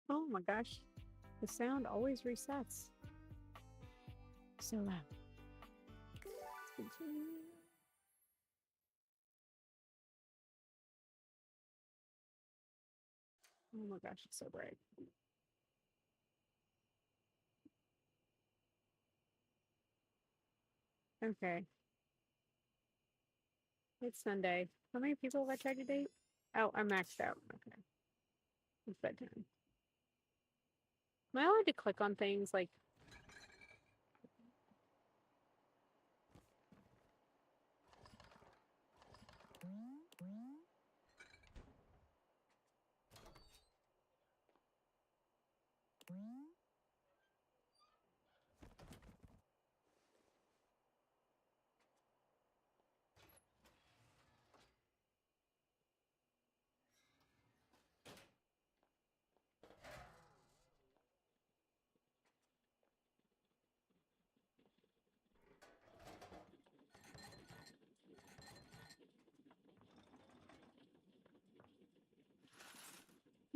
Oh my gosh. The sound always resets. So loud. Let's continue. Oh my gosh, it's so bright. Okay. It's Sunday. How many people have I tried to date? Oh, I'm maxed out. Okay. It's bedtime. Am I allowed to click on things like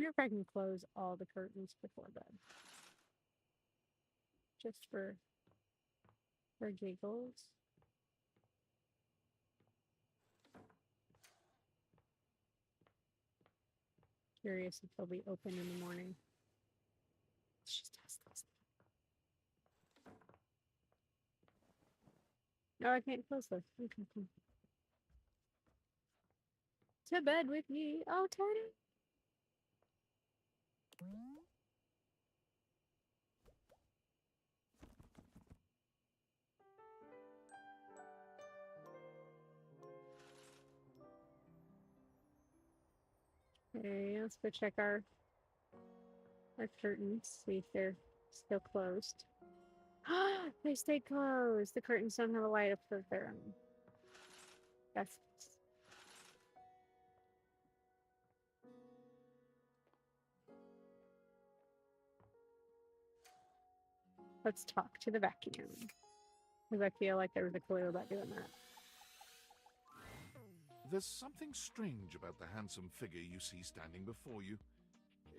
I wonder if I can close all the curtains before bed. Just for giggles. Curious if they'll be open in the morning. Let's just test this. No, I can't close this. Okay, cool. To bed with me. Oh, Teddy. Okay, let's go check our curtains. See if they're still closed. They stayed closed. The curtains don't have a light up for their own. That's. Let's talk to the vacuum. Because I feel like there was a clue about doing that. There's something strange about the handsome figure you see standing before you.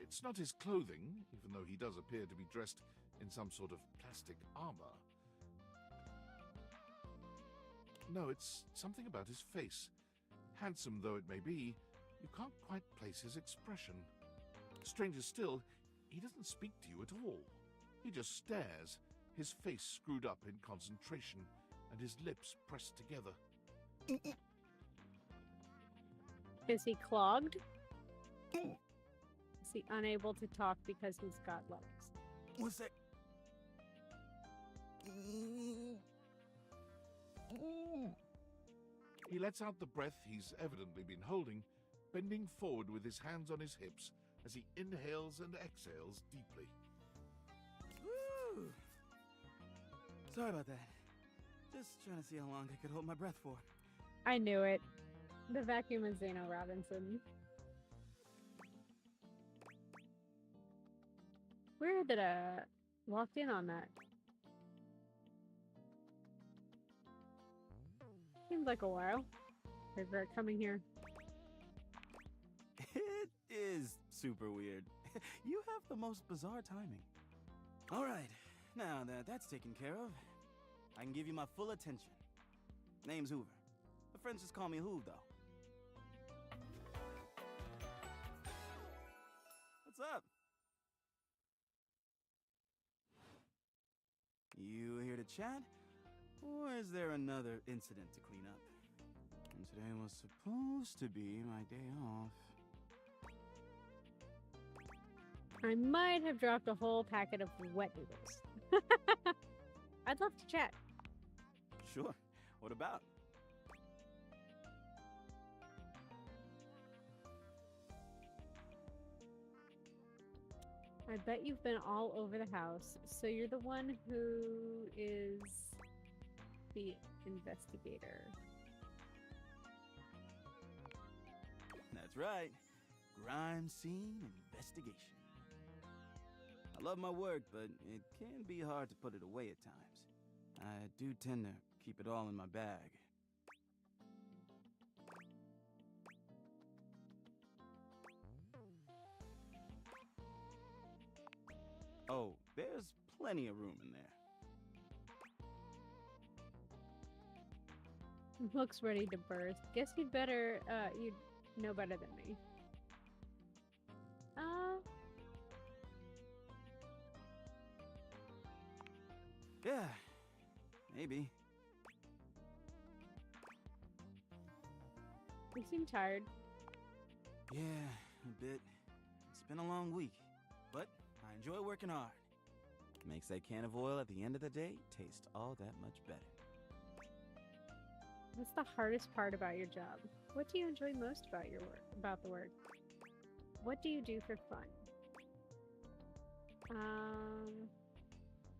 It's not his clothing, even though he does appear to be dressed in some sort of plastic armor. No, it's something about his face. Handsome though it may be, you can't quite place his expression. Stranger still, he doesn't speak to you at all. He just stares, his face screwed up in concentration, and his lips pressed together. Is he clogged? Is he unable to talk because he's got legs? What's that? He lets out the breath he's evidently been holding, bending forward with his hands on his hips as he inhales and exhales deeply. Woo! Sorry about that. Just trying to see how long I could hold my breath for. I knew it. The vacuum is Zeno Robinson. Weird that I walked in on that. Seems like a while. Regret coming here. It is super weird. You have the most bizarre timing. All right, now that that's taken care of, I can give you my full attention. Name's Hoover. My friends just call me Hoov, though. What's up? You here to chat? Or is there another incident to clean up? And today was supposed to be my day off. I might have dropped a whole packet of wet noodles. I'd love to chat. Sure. What about? I bet you've been all over the house, so you're the one who is the investigator. That's right. Crime scene investigation. I love my work, but it can be hard to put it away at times. I do tend to keep it all in my bag. Oh, there's plenty of room in there. Looks ready to birth. Guess you'd know better than me. Yeah, maybe. You seem tired. Yeah, a bit. It's been a long week, but I enjoy working hard. Makes that can of oil at the end of the day taste all that much better. What's the hardest part about your job? What do you enjoy most about your work? About the work? What do you do for fun?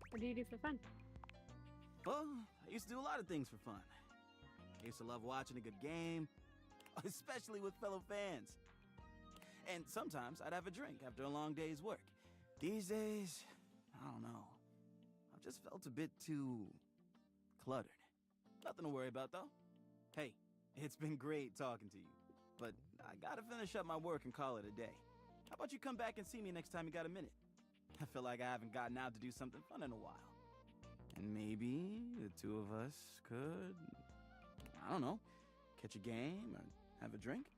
What do you do for fun? Well, I used to do a lot of things for fun. I used to love watching a good game, especially with fellow fans. And sometimes I'd have a drink after a long day's work. These days, I don't know. I've just felt a bit too cluttered. Nothing to worry about, though. Hey, it's been great talking to you, but I gotta finish up my work and call it a day. How about you come back and see me next time you got a minute? I feel like I haven't gotten out to do something fun in a while. And maybe the two of us could, I don't know, catch a game or have a drink?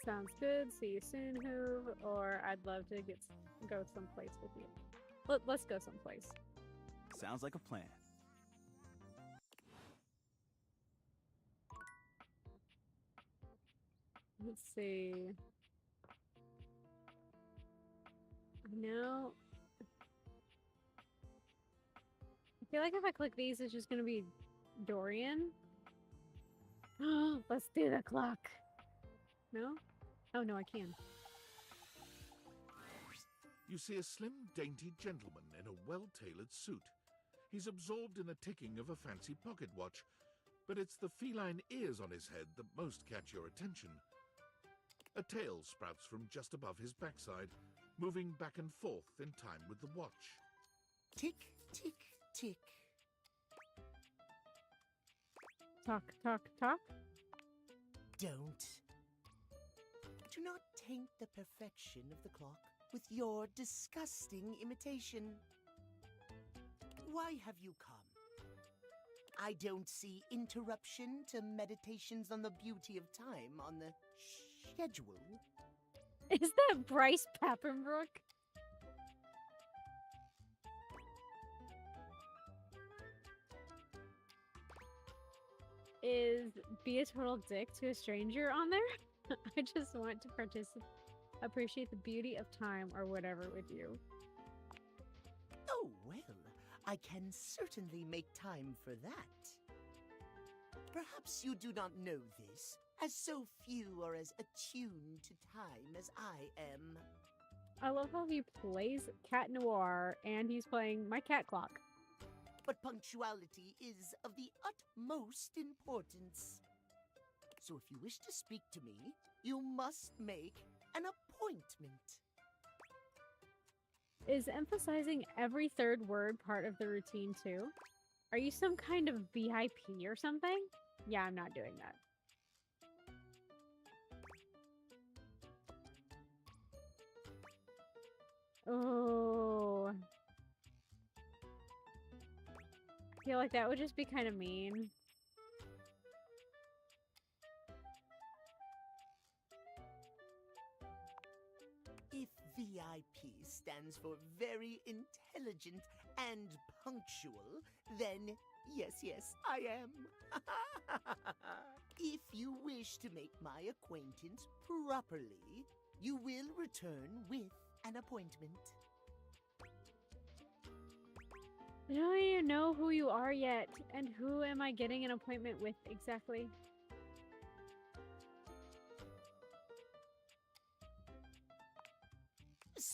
Sounds good. See you soon, Hoove. Or I'd love to go someplace with you. Let's go someplace. Sounds like a plan. Let's see. No. I feel like if I click these, it's just gonna be Dorian. Let's do the clock. No? Oh no, I can. You see a slim, dainty gentleman in a well-tailored suit. He's absorbed in the ticking of a fancy pocket watch, but it's the feline ears on his head that most catch your attention. A tail sprouts from just above his backside, moving back and forth in time with the watch. Tick, tick, tick. Talk, talk, talk. Don't. Do not taint the perfection of the clock with your disgusting imitation. Why have you come? I don't see interruption to meditations on the beauty of time on the schedule. Is that Bryce Papenbrook? Is be a total dick to a stranger on there? I just want to appreciate the beauty of time or whatever with you. Oh, well, I can certainly make time for that. Perhaps you do not know this, as so few are as attuned to time as I am. I love how he plays Cat Noir and he's playing my cat clock. But punctuality is of the utmost importance. So if you wish to speak to me, you must make an appointment. Is emphasizing every third word part of the routine too? Are you some kind of VIP or something? Yeah, I'm not doing that. Oh. I feel like that would just be kind of mean. If VIP stands for very intelligent and punctual, then yes, I am. If you wish to make my acquaintance properly, you will return with an appointment. I don't even know who you are yet, and who am I getting an appointment with exactly?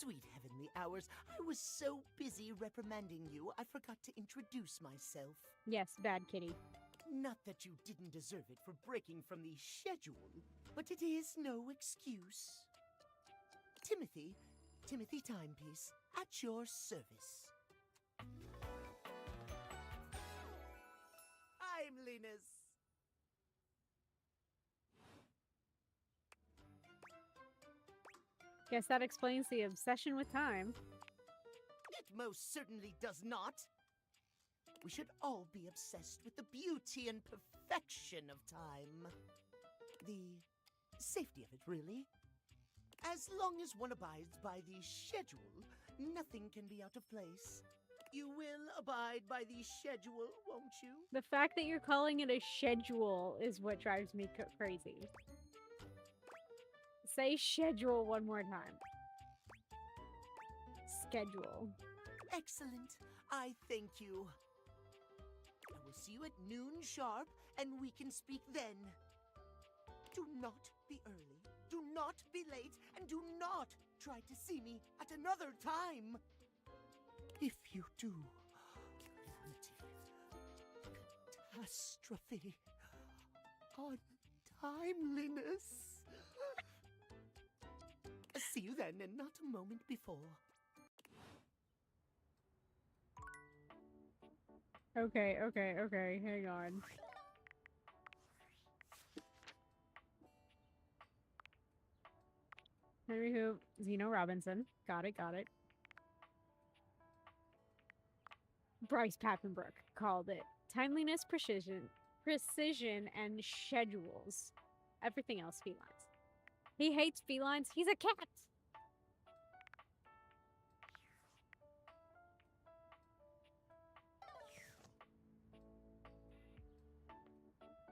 Sweet heavenly hours, I was so busy reprimanding you, I forgot to introduce myself. Yes, bad kitty. Not that you didn't deserve it for breaking from the schedule, but it is no excuse. Timothy Timepiece, at your service. Timeliness. Guess that explains the obsession with time. It most certainly does not. We should all be obsessed with the beauty and perfection of time. The safety of it, really. As long as one abides by the schedule, nothing can be out of place. You will abide by the schedule, won't you? The fact that you're calling it a schedule is what drives me crazy. Say schedule one more time. Schedule. Excellent. I thank you. I will see you at noon sharp, and we can speak then. Do not be early, do not be late, and do not try to see me at another time. If you do, catastrophe, untimeliness. See you then, and not a moment before. Okay, hang on. Henry Who, Zeno Robinson. Got it. Bryce Papenbrook called it timeliness, precision, and schedules. Everything else felines. He hates felines. He's a cat.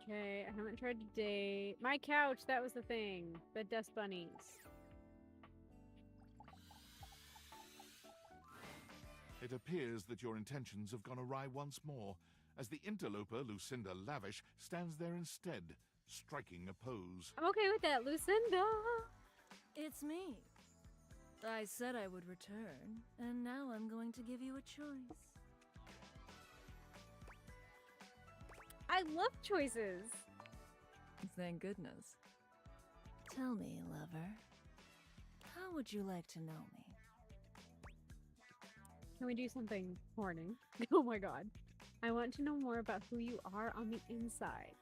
Okay, I haven't tried to date. My couch, that was the thing. The dust bunnies. It appears that your intentions have gone awry once more, as the interloper, Lucinda Lavish, stands there instead, striking a pose. I'm okay with that, Lucinda. It's me. I said I would return, and now I'm going to give you a choice. I love choices. Thank goodness. Tell me, lover, how would you like to know me? Can we do something horny? Oh my god. I want to know more about who you are on the inside.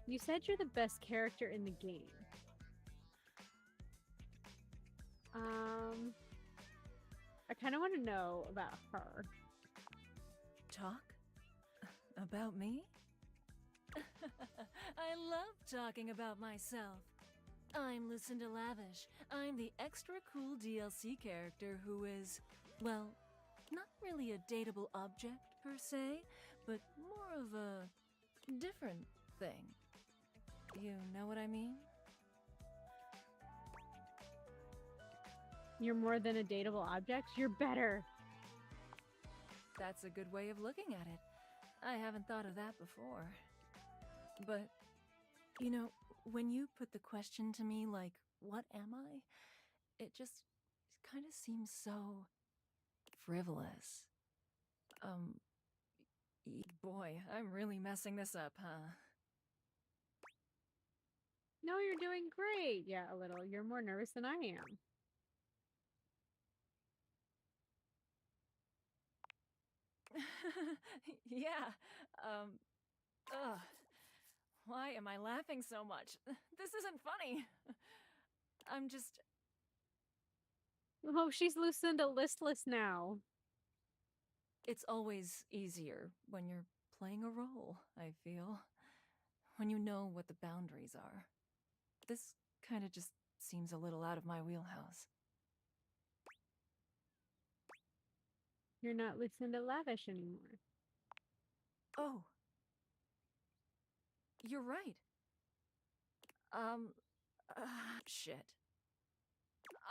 You said you're the best character in the game. I kind of want to know about her. Talk? About me? I love talking about myself. I'm Lucinda Lavish. I'm the extra cool DLC character who is, well, not really a dateable object per se, but more of a different thing. You know what I mean? You're more than a dateable object? You're better. That's a good way of looking at it. I haven't thought of that before. But, you know, when you put the question to me like, what am I? It just kind of seems so frivolous. Boy, I'm really messing this up, huh? No, you're doing great. Yeah, a little. You're more nervous than I am. Yeah, ugh. Why am I laughing so much? This isn't funny. I'm just... Oh, she's Lucinda Listless now. It's always easier when you're playing a role, I feel. When you know what the boundaries are. This kind of just seems a little out of my wheelhouse. You're not Lucinda Lavish anymore. Oh. You're right. Shit.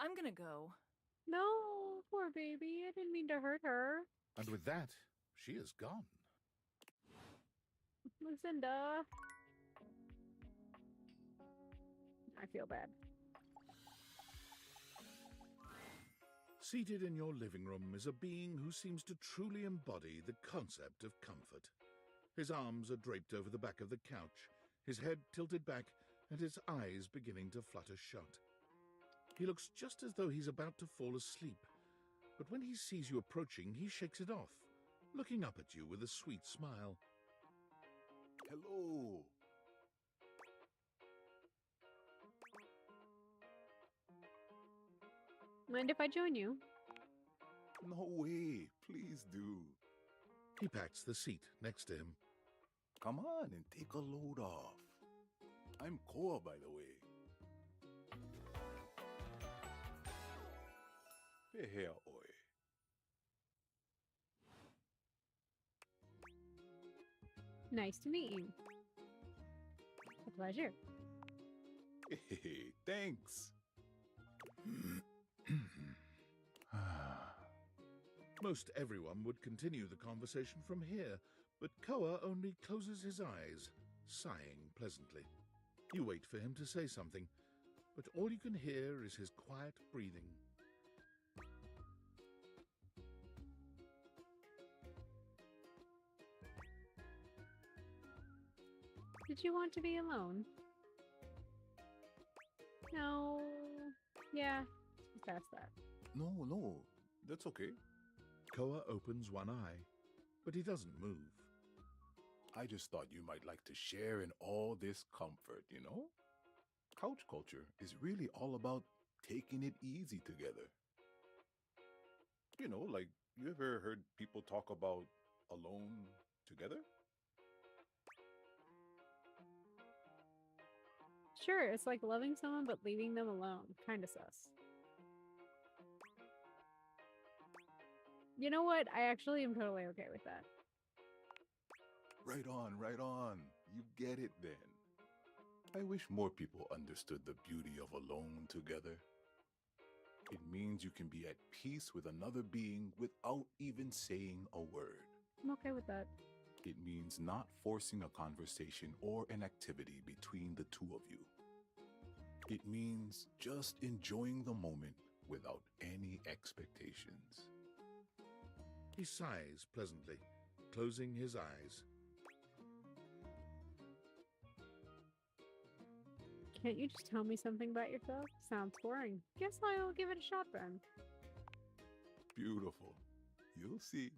I'm gonna go. No, poor baby. I didn't mean to hurt her. And with that, she is gone. Lucinda. I feel bad. Seated in your living room is a being who seems to truly embody the concept of comfort. His arms are draped over the back of the couch, his head tilted back, and his eyes beginning to flutter shut. He looks just as though he's about to fall asleep, but when he sees you approaching, he shakes it off, looking up at you with a sweet smile. Hello. Mind if I join you? No way. Please do. He pats the seat next to him. Come on and take a load off. I'm Koa, by the way. Here, oi. Nice to meet you. A pleasure. Hey, thanks. Most everyone would continue the conversation from here, but Koa only closes his eyes, sighing pleasantly. You wait for him to say something, but all you can hear is his quiet breathing. Did you want to be alone? No. Yeah, just ask that. No, that's okay. Koa opens one eye, but he doesn't move. I just thought you might like to share in all this comfort, you know? Couch culture is really all about taking it easy together. You know, like, you ever heard people talk about alone together? Sure, it's like loving someone but leaving them alone. Kinda sus. You know what? I actually am totally okay with that. Right on. You get it then. I wish more people understood the beauty of alone together. It means you can be at peace with another being without even saying a word. I'm okay with that. It means not forcing a conversation or an activity between the two of you. It means just enjoying the moment without any expectations. He sighs pleasantly, closing his eyes. Can't you just tell me something about yourself? Sounds boring. Guess I'll give it a shot then. Beautiful. You'll see.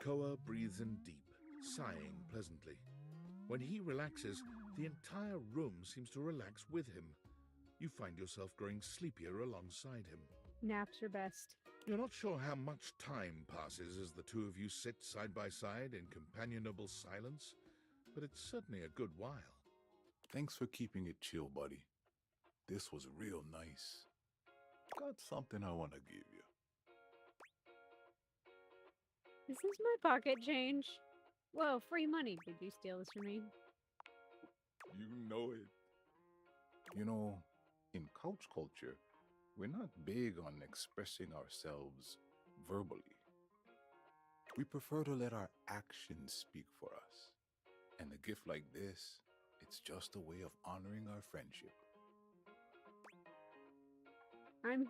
Koa breathes in deep, sighing pleasantly. When he relaxes, the entire room seems to relax with him. You find yourself growing sleepier alongside him. Naps are best. You're not sure how much time passes as the two of you sit side by side in companionable silence, but it's certainly a good while. Thanks for keeping it chill, buddy. This was real nice. Got something I want to give you. Is this my pocket change? Whoa, free money. Did you steal this from me? You know it. You know, in couch culture, we're not big on expressing ourselves verbally. We prefer to let our actions speak for us. And a gift like this, it's just a way of honoring our friendship. I'm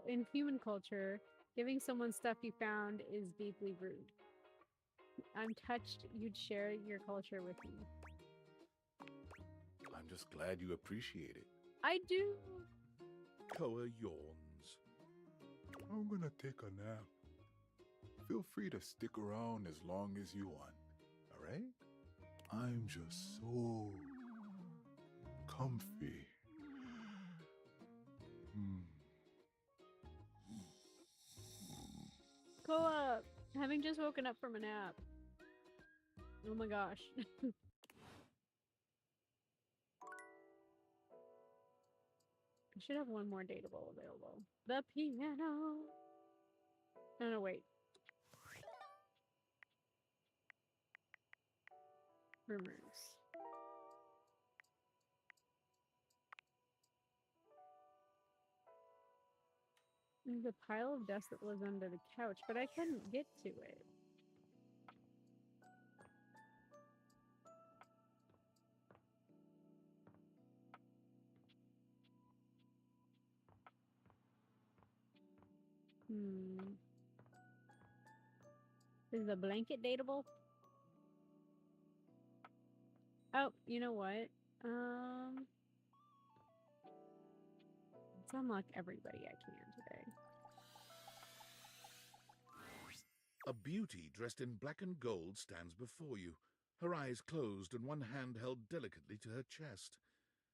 in human culture. Giving someone stuff you found is deeply rude. I'm touched you'd share your culture with me. I'm just glad you appreciate it. I do. Koa yawns. I'm gonna take a nap. Feel free to stick around as long as you want, alright? I'm just so comfy. Koa, having just woken up from a nap. Oh my gosh. I should have one more dateable available. The piano. No, wait. Rumors. There's a pile of dust that lives under the couch, but I couldn't get to it. Is the blanket dateable? Oh, you know what? Let's unlock everybody I can today. A beauty dressed in black and gold stands before you, her eyes closed and one hand held delicately to her chest.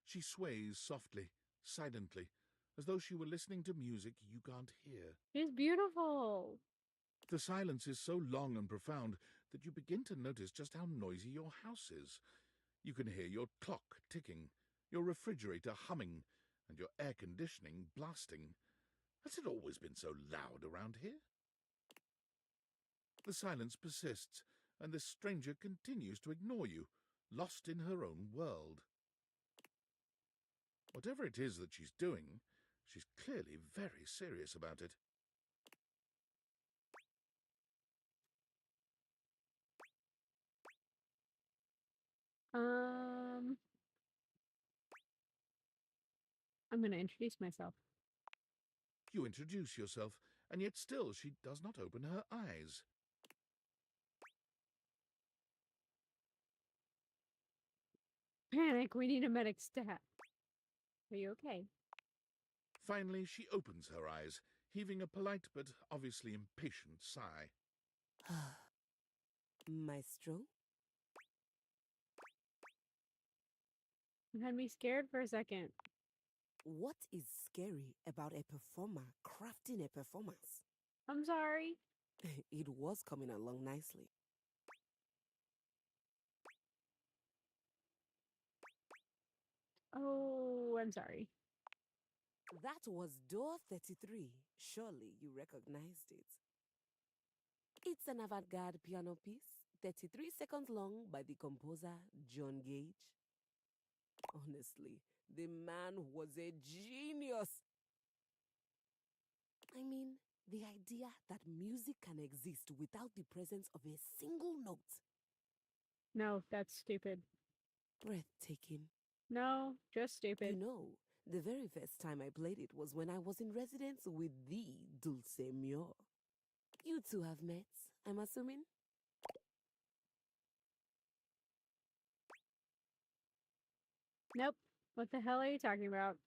She sways softly, silently, as though she were listening to music you can't hear. She's beautiful. The silence is so long and profound that you begin to notice just how noisy your house is. You can hear your clock ticking, your refrigerator humming, and your air conditioning blasting. Has it always been so loud around here? The silence persists, and this stranger continues to ignore you, lost in her own world. Whatever it is that she's doing, she's clearly very serious about it. I'm going to introduce myself. You introduce yourself, and yet still she does not open her eyes. Panic, we need a medic stat. Are you okay? Finally, she opens her eyes, heaving a polite but obviously impatient sigh. Maestro? You had me scared for a second. What is scary about a performer crafting a performance? I'm sorry. It was coming along nicely. Oh, I'm sorry. That was Door 33. Surely you recognized it. It's an avant-garde piano piece, 33 seconds long, by the composer John Gage. Honestly, the man was a genius. I mean, the idea that music can exist without the presence of a single note. No, that's stupid. Breathtaking. No, just stupid. You know, the very first time I played it was when I was in residence with the Dulcemio. You two have met, I'm assuming? Nope. What the hell are you talking about?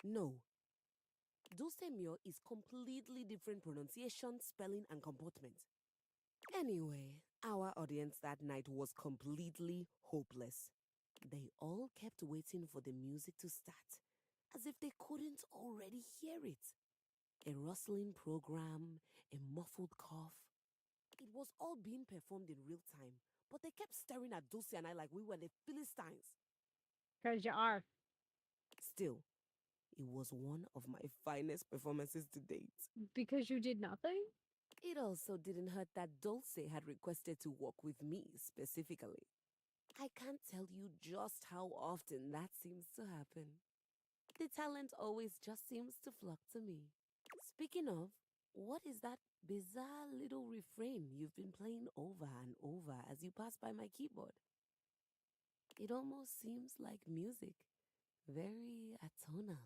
No. Dulcemio is completely different pronunciation, spelling, and comportment. Anyway, our audience that night was completely hopeless. They all kept waiting for the music to start, as if they couldn't already hear it. A rustling program, a muffled cough. It was all being performed in real time, but they kept staring at Dulce and I like we were the Philistines. Because you are. Still, it was one of my finest performances to date. Because you did nothing? It also didn't hurt that Dulce had requested to work with me specifically. I can't tell you just how often that seems to happen. The talent always just seems to flock to me. Speaking of, what is that bizarre little refrain you've been playing over and over as you pass by my keyboard? It almost seems like music. Very atonal.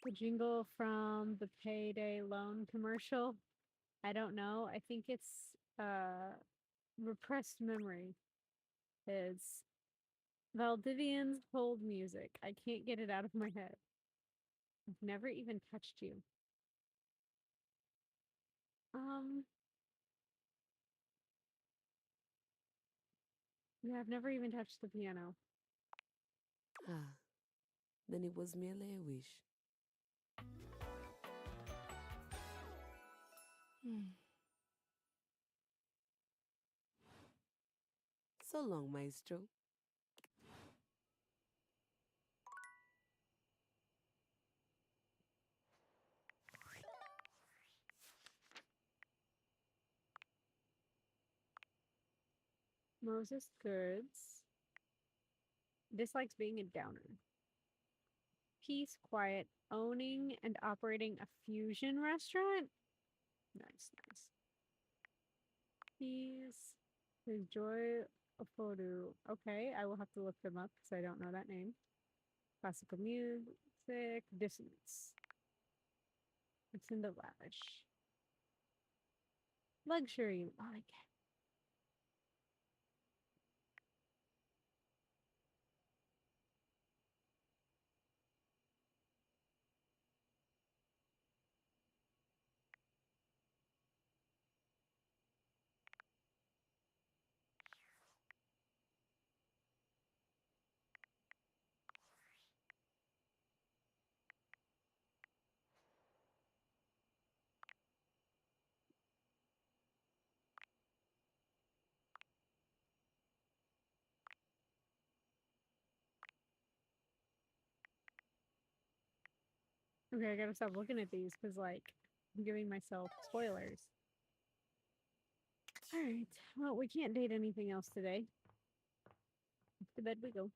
The jingle from the Payday Loan commercial? I don't know. I think it's repressed memory. It's Valdivian's hold music. I can't get it out of my head. I've never even touched you. Yeah, I've never even touched the piano. Ah, then it was merely a wish. So long, Maestro. Moses Goods dislikes being a downer. Peace, quiet, owning and operating a fusion restaurant. Nice, nice. Peace, his joy a photo. Okay, I will have to look them up because I don't know that name. Classical music, dissonance. It's in the lavish. Luxury. I like it. Okay, I gotta stop looking at these because, like, I'm giving myself spoilers. Alright, well, we can't date anything else today. To bed we go.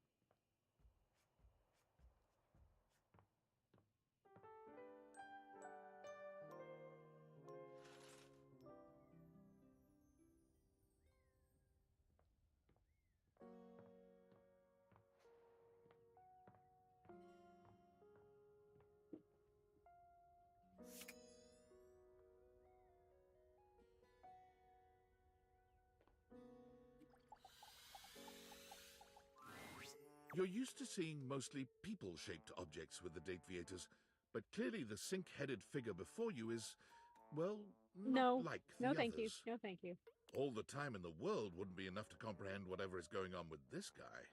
You're used to seeing mostly people-shaped objects with the Date Viators, but clearly the sink-headed figure before you is, well, not No. like No, the thank you. others. No, thank you. All the time in the world wouldn't be enough to comprehend whatever is going on with this guy.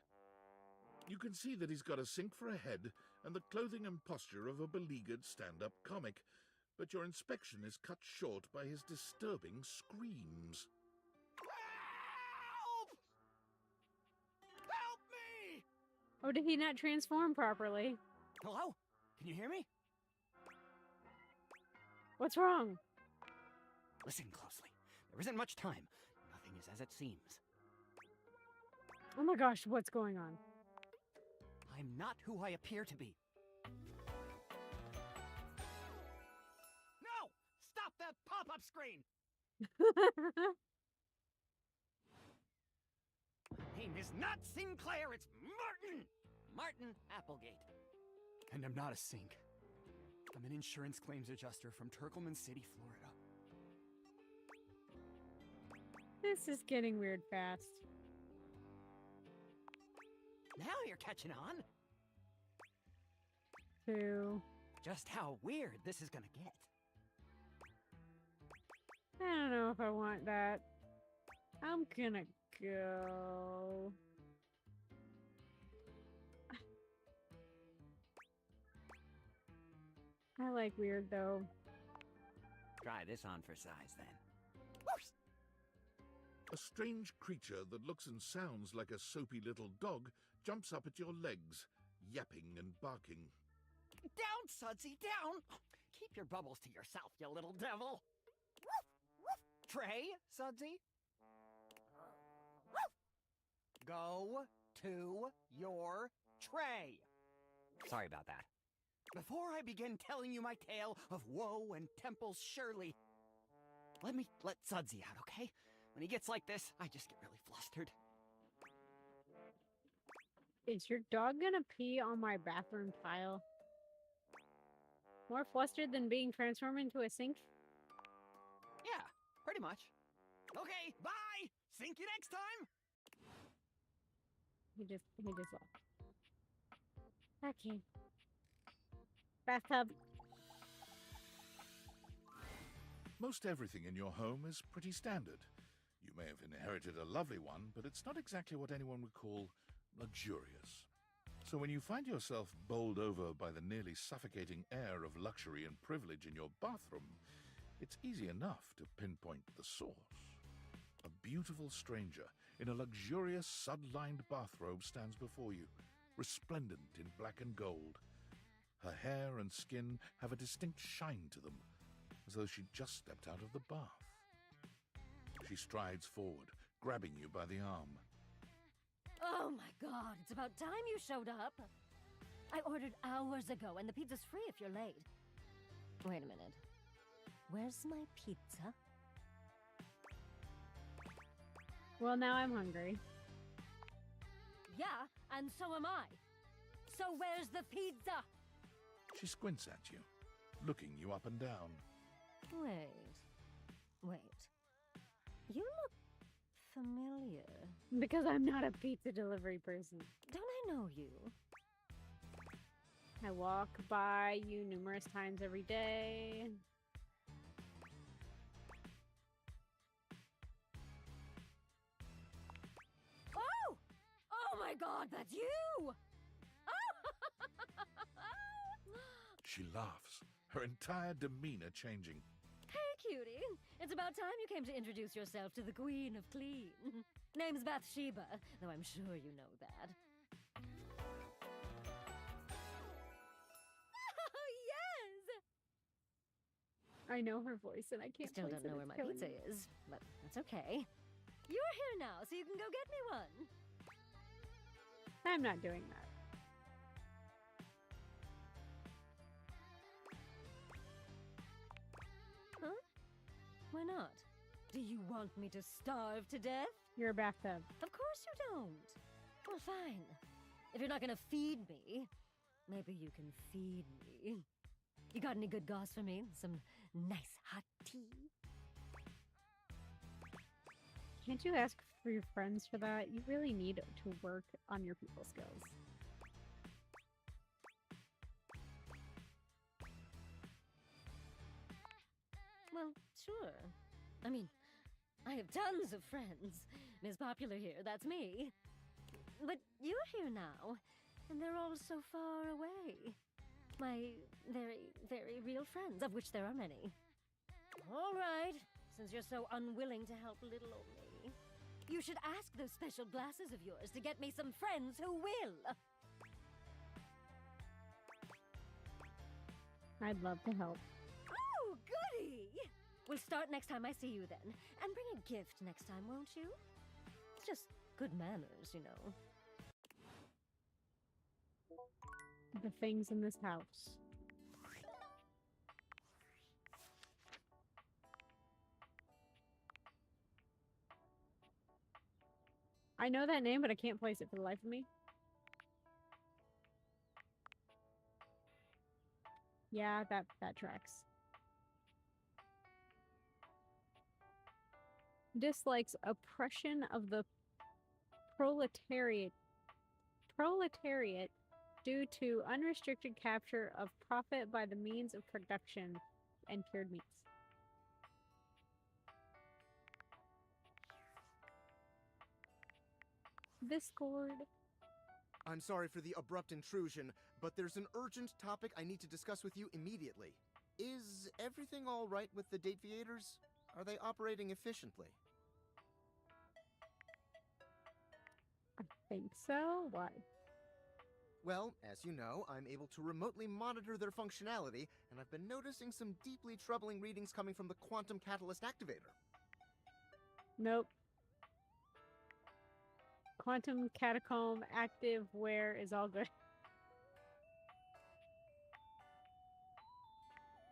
You can see that he's got a sink for a head and the clothing and posture of a beleaguered stand-up comic, but your inspection is cut short by his disturbing screams. Help! Help me! Oh, did he not transform properly? Hello? Can you hear me? What's wrong? Listen closely. There isn't much time. Nothing is as it seems. Oh my gosh, what's going on? I'm not who I appear to be. No! Stop that pop-up screen! My name is not Sinclair, it's Martin! Martin Applegate. And I'm not a sink. I'm an insurance claims adjuster from Turkleman City, Florida. This is getting weird fast. Now you're catching on. Two. Just how weird this is gonna get. I don't know if I want that. I'm gonna go. I like weird though. Try this on for size then. A strange creature that looks and sounds like a soapy little dog jumps up at your legs, yapping and barking. Down, Sudsy, down! Keep your bubbles to yourself, you little devil! Trey, Sudsy? Go to your tray! Sorry about that. Before I begin telling you my tale of woe and Temple's Shirley, let me let Sudsy out, okay? When he gets like this, I just get really flustered. Is your dog gonna pee on my bathroom tile? More flustered than being transformed into a sink? Yeah, pretty much. Okay, bye! Sink you next time! He just left. Okay. Bathtub. Most everything in your home is pretty standard. You may have inherited a lovely one, but it's not exactly what anyone would call luxurious. So when you find yourself bowled over by the nearly suffocating air of luxury and privilege in your bathroom, it's easy enough to pinpoint the source. A beautiful stranger in a luxurious sud-lined bathrobe stands before you, resplendent in black and gold. Her hair and skin have a distinct shine to them, as though she'd just stepped out of the bath. She strides forward, grabbing you by the arm. Oh my god, it's about time you showed up. I ordered hours ago, and the pizza's free if you're late. Wait a minute. Where's my pizza? Well, now I'm hungry. Yeah, and so am I. So where's the pizza? She squints at you, looking you up and down. Wait. You look familiar. Because I'm not a pizza delivery person. Don't I know you? I walk by you numerous times every day. Oh! Oh my god, that's you! She laughs, her entire demeanor changing. Hey, cutie. It's about time you came to introduce yourself to the Queen of Clean. Name's Bathsheba, though I'm sure you know that. Oh, yes! I know her voice and I can't Still place don't it. know where It's my killing pizza me. is, but that's okay. You're here now, so you can go get me one. I'm not doing that. Huh? Why not? Do you want me to starve to death? You're a bathtub. Of course you don't. Well, fine. If you're not gonna feed me, maybe you can feed me. You got any good goss for me? Some nice hot tea? Can't you ask for your friends for that? You really need to work on your people skills. Well, sure. I mean, I have tons of friends. Miss Popular here, that's me. But you're here now, and they're all so far away. My very, very real friends, of which there are many. All right, since you're so unwilling to help little old me, you should ask those special glasses of yours to get me some friends who will. I'd love to help. Oh, goody! We'll start next time I see you then. And bring a gift next time, won't you? It's just good manners, you know. The things in this house. I know that name, but I can't place it for the life of me. Yeah, that tracks. Dislikes oppression of the proletariat due to unrestricted capture of profit by the means of production and cured meats. Discord. I'm sorry for the abrupt intrusion, but there's an urgent topic I need to discuss with you immediately. Is everything all right with the Date Theaters? Are they operating efficiently? I think so. Why? Well, as you know, I'm able to remotely monitor their functionality, and I've been noticing some deeply troubling readings coming from the Quantum Catalyst Activator. Nope. Quantum Catacomb active where is all good.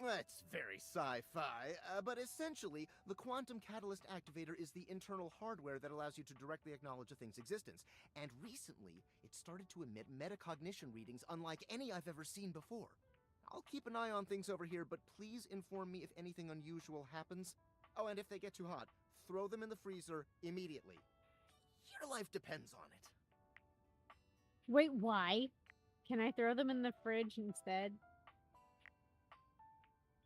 That's very sci-fi, but essentially, the Quantum Catalyst Activator is the internal hardware that allows you to directly acknowledge a thing's existence. And recently, it started to emit metacognition readings unlike any I've ever seen before. I'll keep an eye on things over here, but please inform me if anything unusual happens. Oh, and if they get too hot, throw them in the freezer immediately. Your life depends on it. Wait, why? Can I throw them in the fridge instead?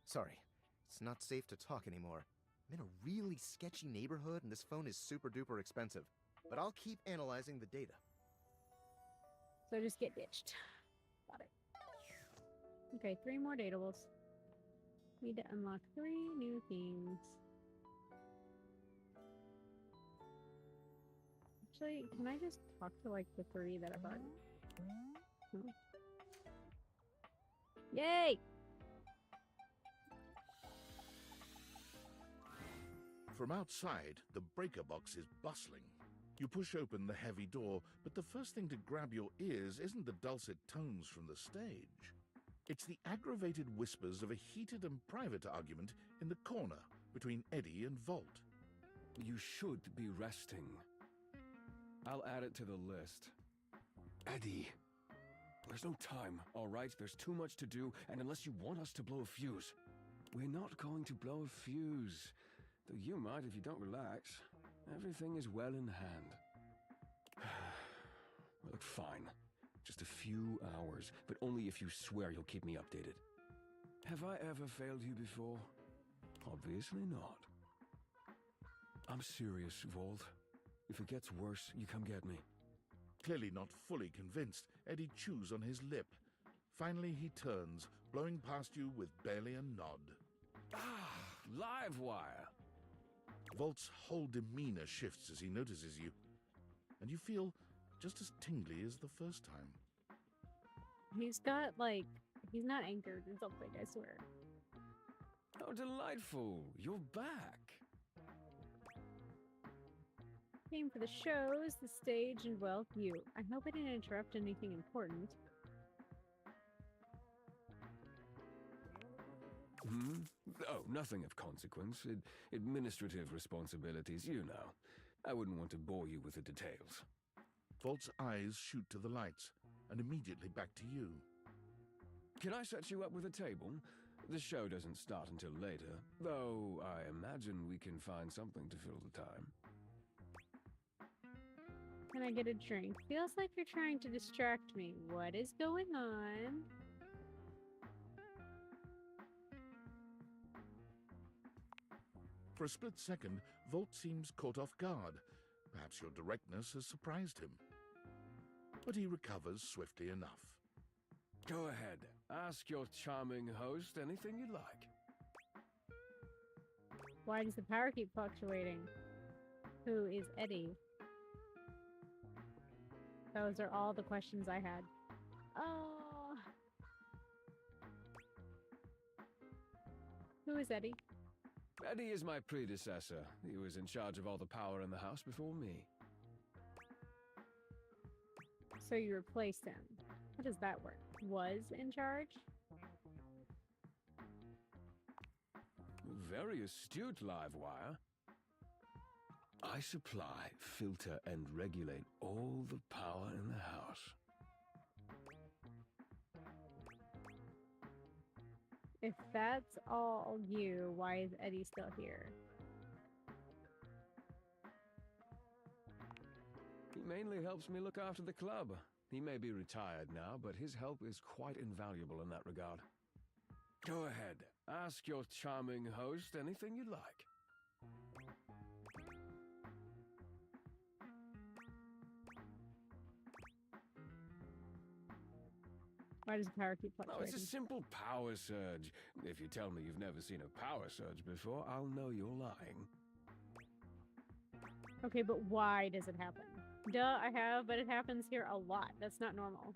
Sorry, it's not safe to talk anymore. I'm in a really sketchy neighborhood and this phone is super duper expensive. But I'll keep analyzing the data. So just get ditched. Got it. Okay, 3 more datables. Need to unlock 3 new things. Actually, can I just talk to like the 3 that I've already... No. Yay! From outside, the breaker box is bustling. You push open the heavy door, but the first thing to grab your ears isn't the dulcet tones from the stage. It's the aggravated whispers of a heated and private argument in the corner between Eddie and Volt. You should be resting. I'll add it to the list. Eddie. There's no time, all right? There's too much to do, and unless you want us to blow a fuse, we're not going to blow a fuse. Though you might if you don't relax. Everything is well in hand. Look, fine. Just a few hours, but only if you swear you'll keep me updated. Have I ever failed you before? Obviously not. I'm serious, Volt. If it gets worse, you come get me. Clearly not fully convinced, Eddie chews on his lip. Finally, he turns, blowing past you with barely a nod. Ah, Livewire! Volt's whole demeanor shifts as he notices you, and you feel just as tingly as the first time. He's got, like, he's not anchored or something, I swear. Oh, delightful! You're back! Came for the shows, the stage, and, well, you. I hope I didn't interrupt anything important. Hmm? Oh, nothing of consequence. Administrative responsibilities, you know. I wouldn't want to bore you with the details. Volt's eyes shoot to the lights, and immediately back to you. Can I set you up with a table? The show doesn't start until later, though I imagine we can find something to fill the time. Can I get a drink? Feels like you're trying to distract me. What is going on? For a split second, Volt seems caught off guard. Perhaps your directness has surprised him. But he recovers swiftly enough. Go ahead. Ask your charming host anything you like. Why does the power keep fluctuating? Who is Eddie? Those are all the questions I had. Oh. Who is Eddie? Eddie is my predecessor. He was in charge of all the power in the house before me. So you replaced him. How does that work? Was in charge? Very astute, Livewire. I supply, filter, and regulate all the power in the house. If that's all you, why is Eddie still here? He mainly helps me look after the club. He may be retired now, but his help is quite invaluable in that regard. Go ahead. Ask your charming host anything you like. Why does the power keep Oh, fluctuating? it's a simple power surge. If you tell me you've never seen a power surge before, I'll know you're lying. Okay, but why does it happen? Duh, I have, but it happens here a lot. That's not normal.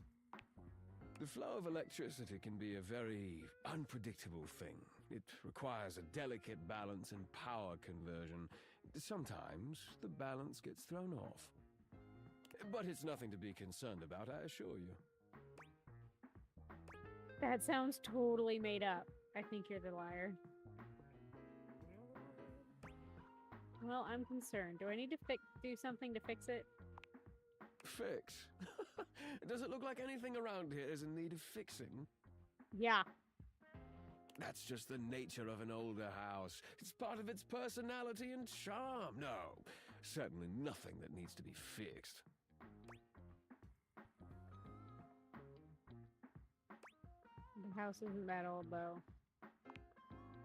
The flow of electricity can be a very unpredictable thing. It requires a delicate balance and power conversion. Sometimes the balance gets thrown off. But it's nothing to be concerned about, I assure you. That sounds totally made up. I think you're the liar. Well, I'm concerned. Do I need to do something to fix it? Fix? Does it look like anything around here is in need of fixing? Yeah. That's just the nature of an older house. It's part of its personality and charm. No, certainly nothing that needs to be fixed. The house isn't that old, though.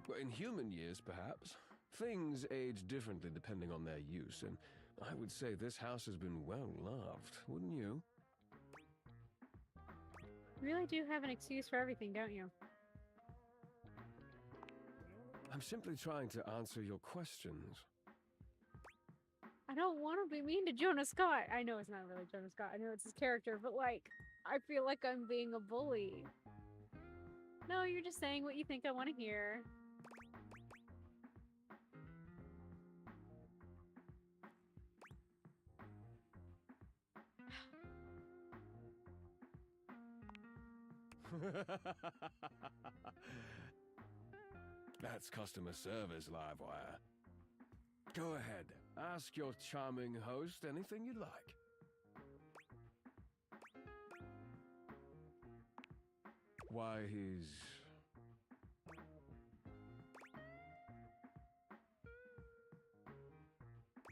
Well, in human years, perhaps. Things age differently depending on their use, and I would say this house has been well loved, wouldn't you? You really do have an excuse for everything, don't you? I'm simply trying to answer your questions. I don't want to be mean to Jonah Scott. I know it's not really Jonah Scott. I know it's his character, but, like, I feel like I'm being a bully. No, you're just saying what you think I want to hear. That's customer service, Livewire. Go ahead. Ask your charming host anything you like. Why, he's...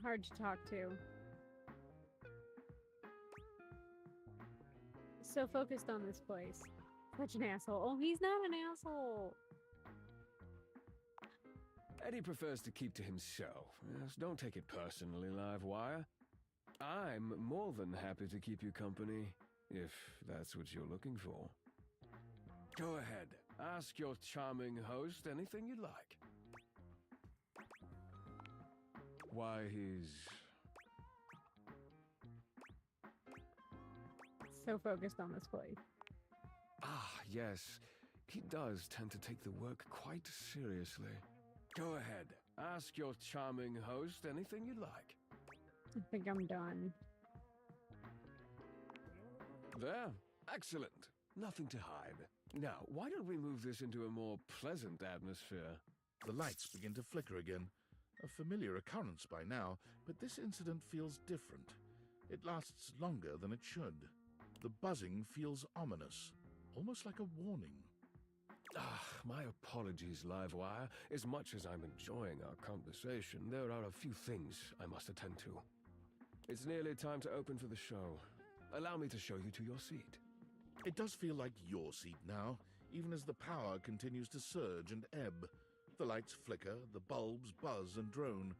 Hard to talk to. So focused on this place. Such an asshole. Oh, he's not an asshole. Eddie prefers to keep to himself. Yes, don't take it personally, Livewire. I'm more than happy to keep you company, if that's what you're looking for. Go ahead. Ask your charming host anything you'd like. Why, he's... So focused on this place. Ah, yes. He does tend to take the work quite seriously. Go ahead. Ask your charming host anything you'd like. I think I'm done. There. Excellent. Nothing to hide. Now, why don't we move this into a more pleasant atmosphere? The lights begin to flicker again. A familiar occurrence by now, but this incident feels different. It lasts longer than it should. The buzzing feels ominous, almost like a warning. Ah, my apologies, Livewire. As much as I'm enjoying our conversation, there are a few things I must attend to. It's nearly time to open for the show. Allow me to show you to your seat. It does feel like your seat now, even as the power continues to surge and ebb. The lights flicker, the bulbs buzz and drone.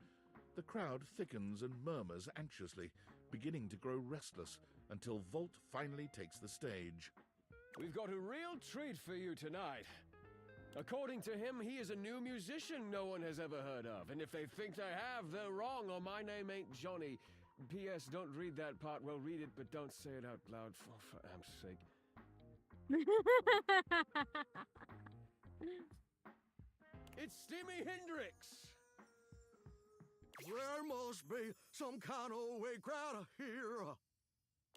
The crowd thickens and murmurs anxiously, beginning to grow restless, until Volt finally takes the stage. We've got a real treat for you tonight. According to him, he is a new musician no one has ever heard of. And if they think they have, they're wrong, or my name ain't Johnny. P.S. Don't read that part. Well, read it, but don't say it out loud, for amp's sake. It's Steamy Hendrix! There must be some kind of way crowd here.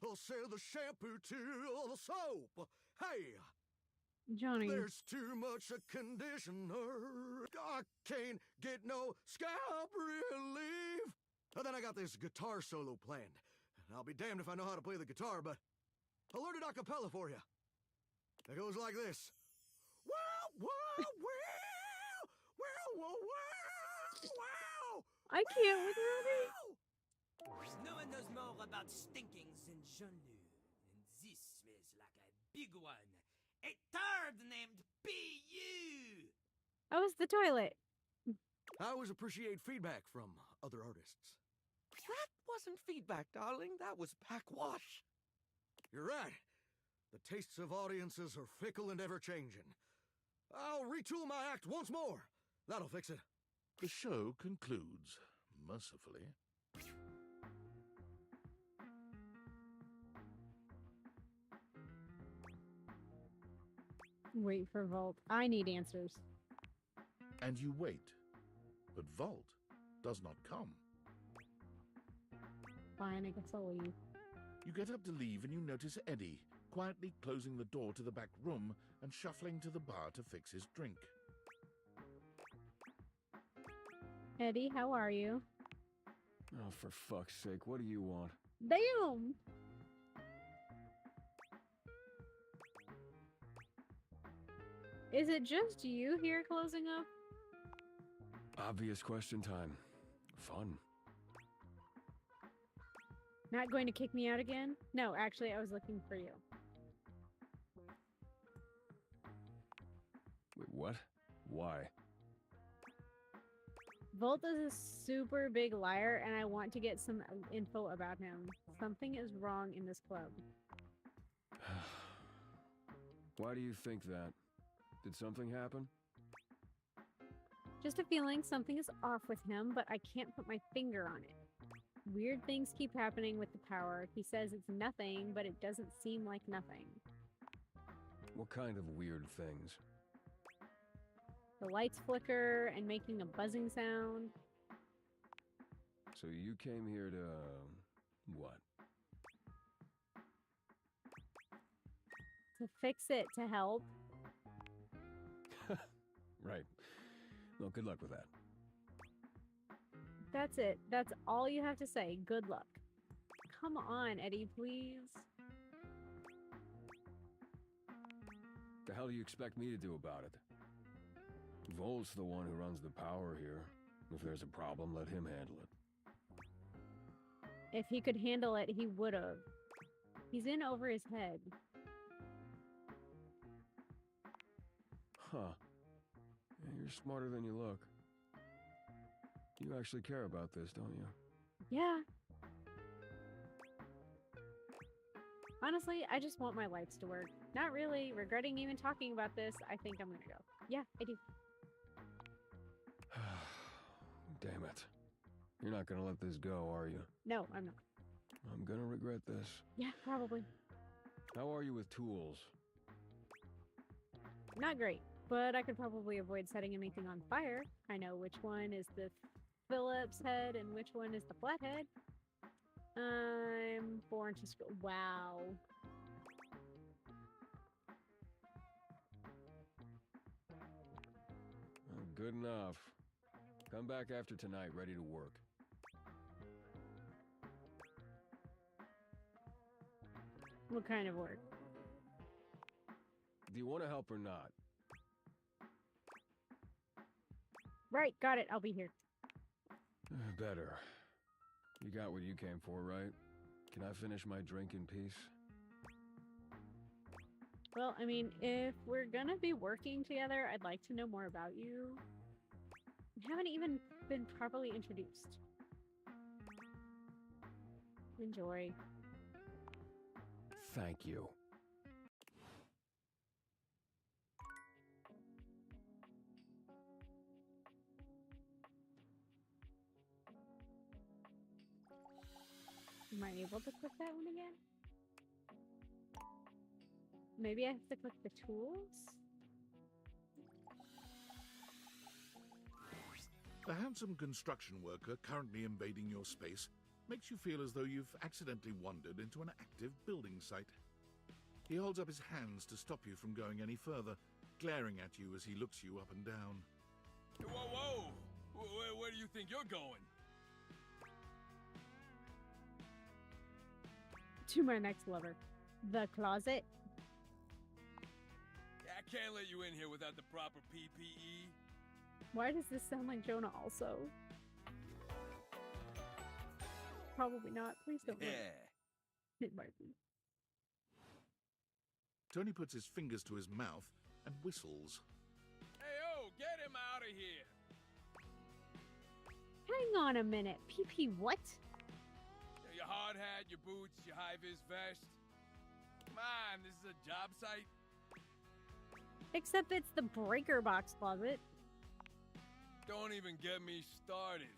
They'll sell the shampoo to the soap. Hey, Johnny. there's too much a conditioner. I can't get no scalp relief. And then I got this guitar solo planned. I'll be damned if I know how to play the guitar, but I learned it a cappella for you. It goes like this. Wow, wow, wow, wow, wow, wow. I can't with Ruby. No one knows more about stinkings than Jean-Lu, and this smells like a big one. A turd named P.U. Oh, it's the toilet. I always appreciate feedback from other artists. That wasn't feedback, darling. That was backwash. You're right. The tastes of audiences are fickle and ever-changing. I'll retool my act once more. That'll fix it. The show concludes, mercifully. Wait for Volt. I need answers. And you wait. But Volt does not come. Fine, I guess I'll leave. You get up to leave and you notice Eddie, quietly closing the door to the back room and shuffling to the bar to fix his drink. Eddie, how are you? Oh, for fuck's sake, what do you want? Damn! Is it just you here closing up? Obvious question time. Fun. Not going to kick me out again? No, actually, I was looking for you. Wait, what? Why? Volt is a super big liar, and I want to get some info about him. Something is wrong in this club. Why do you think that? Did something happen? Just a feeling something is off with him, but I can't put my finger on it. Weird things keep happening with the power. He says it's nothing, but it doesn't seem like nothing. What kind of weird things? The lights flicker and making a buzzing sound. So you came here to, what? To fix it, to help. Right. Well, good luck with that. That's it. That's all you have to say. Good luck. Come on, Eddie, please. The hell do you expect me to do about it? Vol's the one who runs the power here. If there's a problem, let him handle it. If he could handle it, he would've. He's in over his head. Huh. Yeah, you're smarter than you look. You actually care about this, don't you? Yeah. Honestly, I just want my lights to work. Not really regretting even talking about this. I think I'm gonna go. Yeah, I do. Damn it. You're not gonna let this go, are you? No, I'm not. I'm gonna regret this. Yeah, probably. How are you with tools? Not great, but I could probably avoid setting anything on fire. I know which one is the Phillips head and which one is the flathead. I'm born to school. Wow. Good enough. Come back after tonight, ready to work. What kind of work? Do you want to help or not? Right, got it. I'll be here. Better. You got what you came for, right? Can I finish my drink in peace? Well, I mean, if we're gonna be working together, I'd like to know more about you. We haven't even been properly introduced. Enjoy. Thank you. Am I able to click that one again? Maybe I have to click the tools? The handsome construction worker currently invading your space makes you feel as though you've accidentally wandered into an active building site. He holds up his hands to stop you from going any further, glaring at you as he looks you up and down. Whoa, whoa! Where do you think you're going? To my next lover. The closet. I can't let you in here without the proper PPE. Why does this sound like Jonah also? Probably not. Please don't. Yeah. It might be. Tony puts his fingers to his mouth and whistles. Hey, oh, get him out of here! Hang on a minute. PP what? Your hard hat, your boots, your high-vis vest. Come on, this is a job site. Except it's the breaker box closet. Don't even get me started.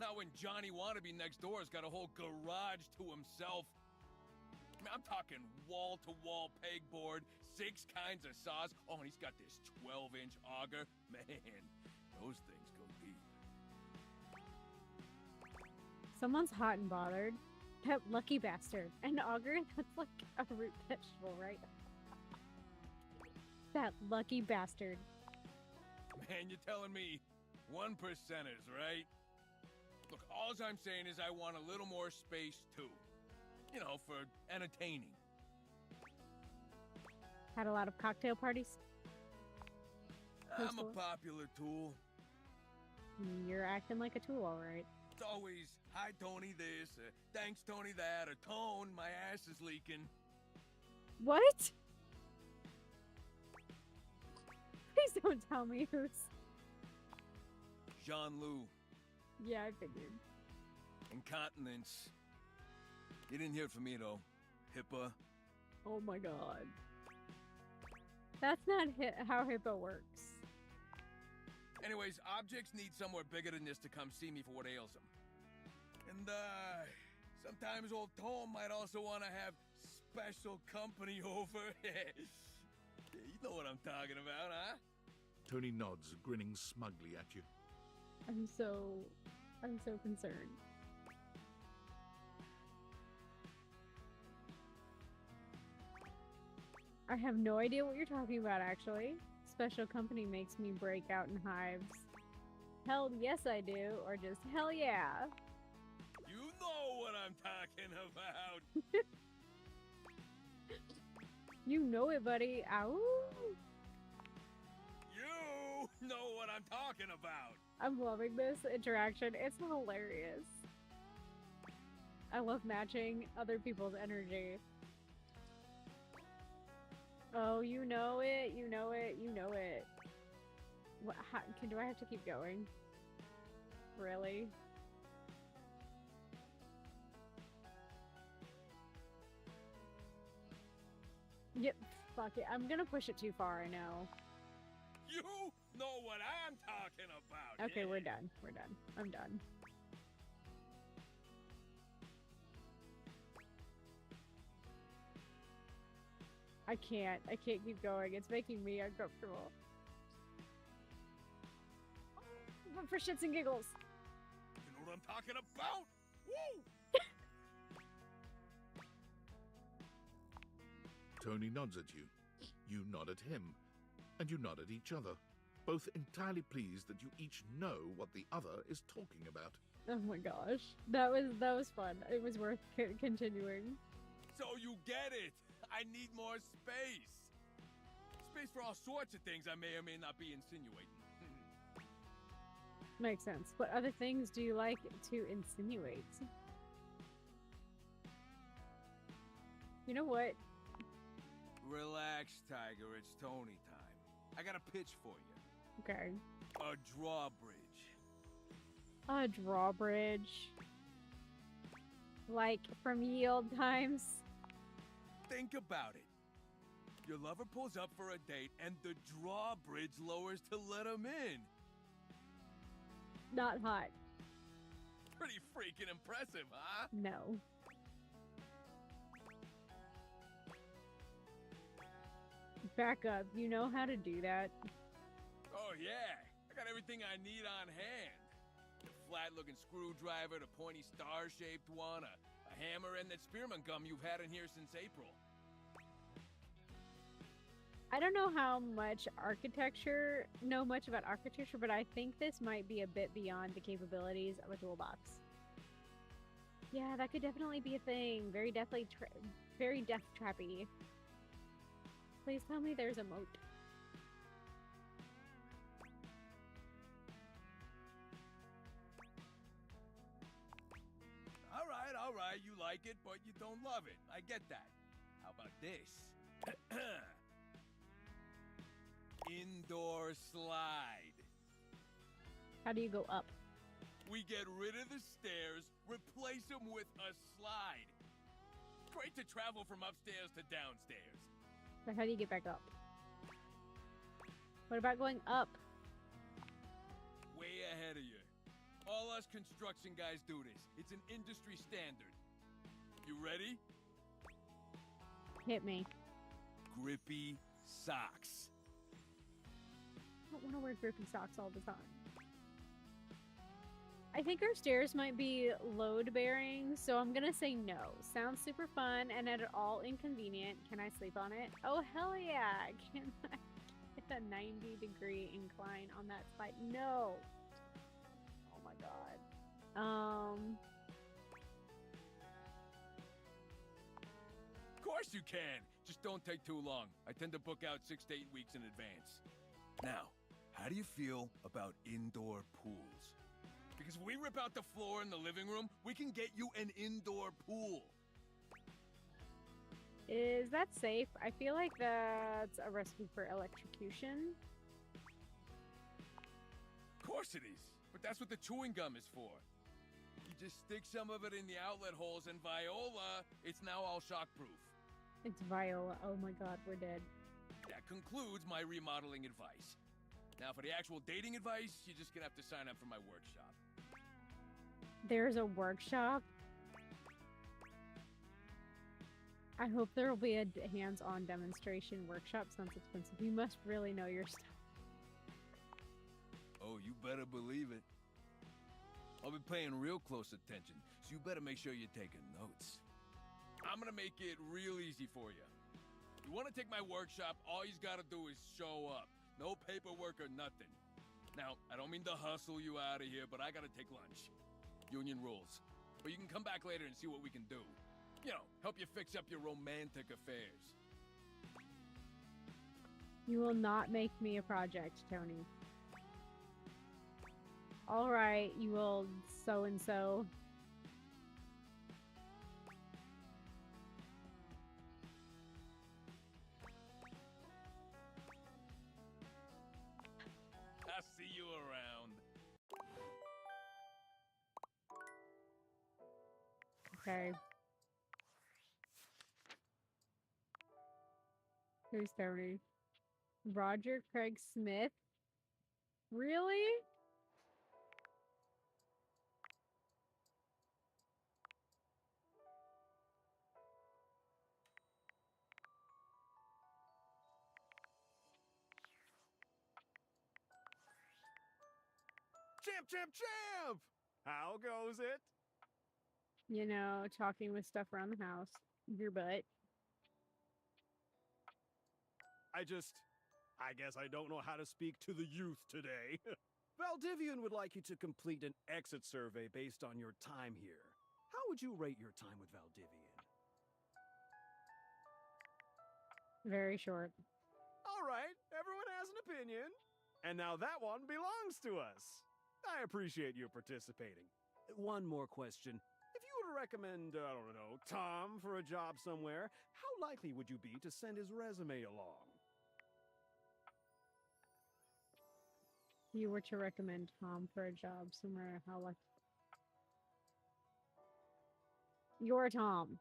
Not when Johnny Wannabe next door has got a whole garage to himself. I mean, I'm talking wall-to-wall pegboard, 6 kinds of saws. Oh, and he's got this 12-inch auger. Man, those things go deep. Someone's hot and bothered. That lucky bastard. An auger? That's like a root vegetable, right? That lucky bastard. Man, you're telling me 1%ers, right? Look, all I'm saying is I want a little more space, too. You know, for entertaining. Had a lot of cocktail parties? I'm a popular tool. You're acting like a tool, alright. It's always, hi, Tony this, thanks, Tony that, or Tone, my ass is leaking. What? Please don't tell me who's... Jean-Loup. Yeah, I figured. Incontinence. You didn't hear it from me, though. HIPAA. Oh my god. That's not how HIPAA works. Anyways, objects need somewhere bigger than this to come see me for what ails them. And, sometimes old Tom might also want to have special company over. You know what I'm talking about, huh? Tony nods, grinning smugly at you. I'm so concerned. I have no idea what you're talking about, actually. Special company makes me break out in hives. Hell yes I do, or just hell yeah. You know what I'm talking about. You know it, buddy. Ow. You know what I'm talking about. I'm loving this interaction. It's hilarious. I love matching other people's energy. Oh, you know it, you know it, you know it. What, do I have to keep going? Really? Yep, fuck it. I'm gonna push it too far, I know. You know what I'm talking about. Okay, yeah. we're done. We're done. I'm done. I can't keep going. It's making me uncomfortable. But for shits and giggles. You know what I'm talking about? Woo! Tony nods at you. You nod at him. And you nod at each other. Both entirely pleased that you each know what the other is talking about. Oh my gosh. That was fun. It was worth continuing. So you get it. I need more space. Space for all sorts of things I may or may not be insinuating. Makes sense. What other things do you like to insinuate? You know what? Relax, Tiger. It's Tony time. I got a pitch for you. Okay. A drawbridge. A drawbridge. Like from Yield Times? Think about it. Your lover pulls up for a date and the drawbridge lowers to let him in. Not hot. Pretty freaking impressive, huh? No. Back up. You know how to do that. Oh yeah. I got everything I need on hand. The flat-looking screwdriver, the pointy star-shaped one, a hammer, and that spearmint gum you've had in here since April. I don't know how much know much about architecture, but I think this might be a bit beyond the capabilities of a toolbox. Yeah, that could definitely be a thing. Very death trappy. Please tell me there's a moat. All right, you like it, but you don't love it. I get that. How about this? Indoor slide. How do you go up? We get rid of the stairs, replace them with a slide. Great to travel from upstairs to downstairs. But how do you get back up? What about going up? Way ahead of you. All us construction guys do this. It's an industry standard. You ready? Hit me. Grippy socks. I don't want to wear grippy socks all the time. I think our stairs might be load-bearing, so I'm gonna say no. Sounds super fun and not at all inconvenient. Can I sleep on it? Oh, hell yeah! Can I get a 90-degree incline on that slide? No! Oh my god. Of course you can! Just don't take too long. I tend to book out 6 to 8 weeks in advance. Now, how do you feel about indoor pools? Because if we rip out the floor in the living room, we can get you an indoor pool. Is that safe? I feel like that's a recipe for electrocution. Of course it is. But that's what the chewing gum is for. You just stick some of it in the outlet holes and Viola, it's now all shockproof. It's Viola. Oh my god, we're dead. That concludes my remodeling advice. Now for the actual dating advice, you're just gonna have to sign up for my workshop. There's a workshop? I hope there will be a hands-on demonstration workshop. Sounds expensive. You must really know your stuff. Oh, you better believe it. I'll be paying real close attention, so you better make sure you're taking notes. I'm gonna make it real easy for you. You wanna take my workshop, all you gotta do is show up. No paperwork or nothing. Now, I don't mean to hustle you out of here, but I gotta take lunch. Union rules. But you can come back later and see what we can do. You know, help you fix up your romantic affairs. You will not make me a project, Tony. Alright, you will so-and-so. I'll see you around. Okay. Who's Tony? Roger Craig Smith? Really? Champ, champ, champ! How goes it? You know, talking with stuff around the house. Your butt. I guess I don't know how to speak to the youth today. Valdivian would like you to complete an exit survey based on your time here. How would you rate your time with Valdivian? Very short. All right, everyone has an opinion. And now that one belongs to us. I appreciate you participating. One more question. If you were to recommend, I don't know, Tom for a job somewhere, how likely would you be to send his resume along? You were to recommend Tom for a job somewhere, how like you're Tom.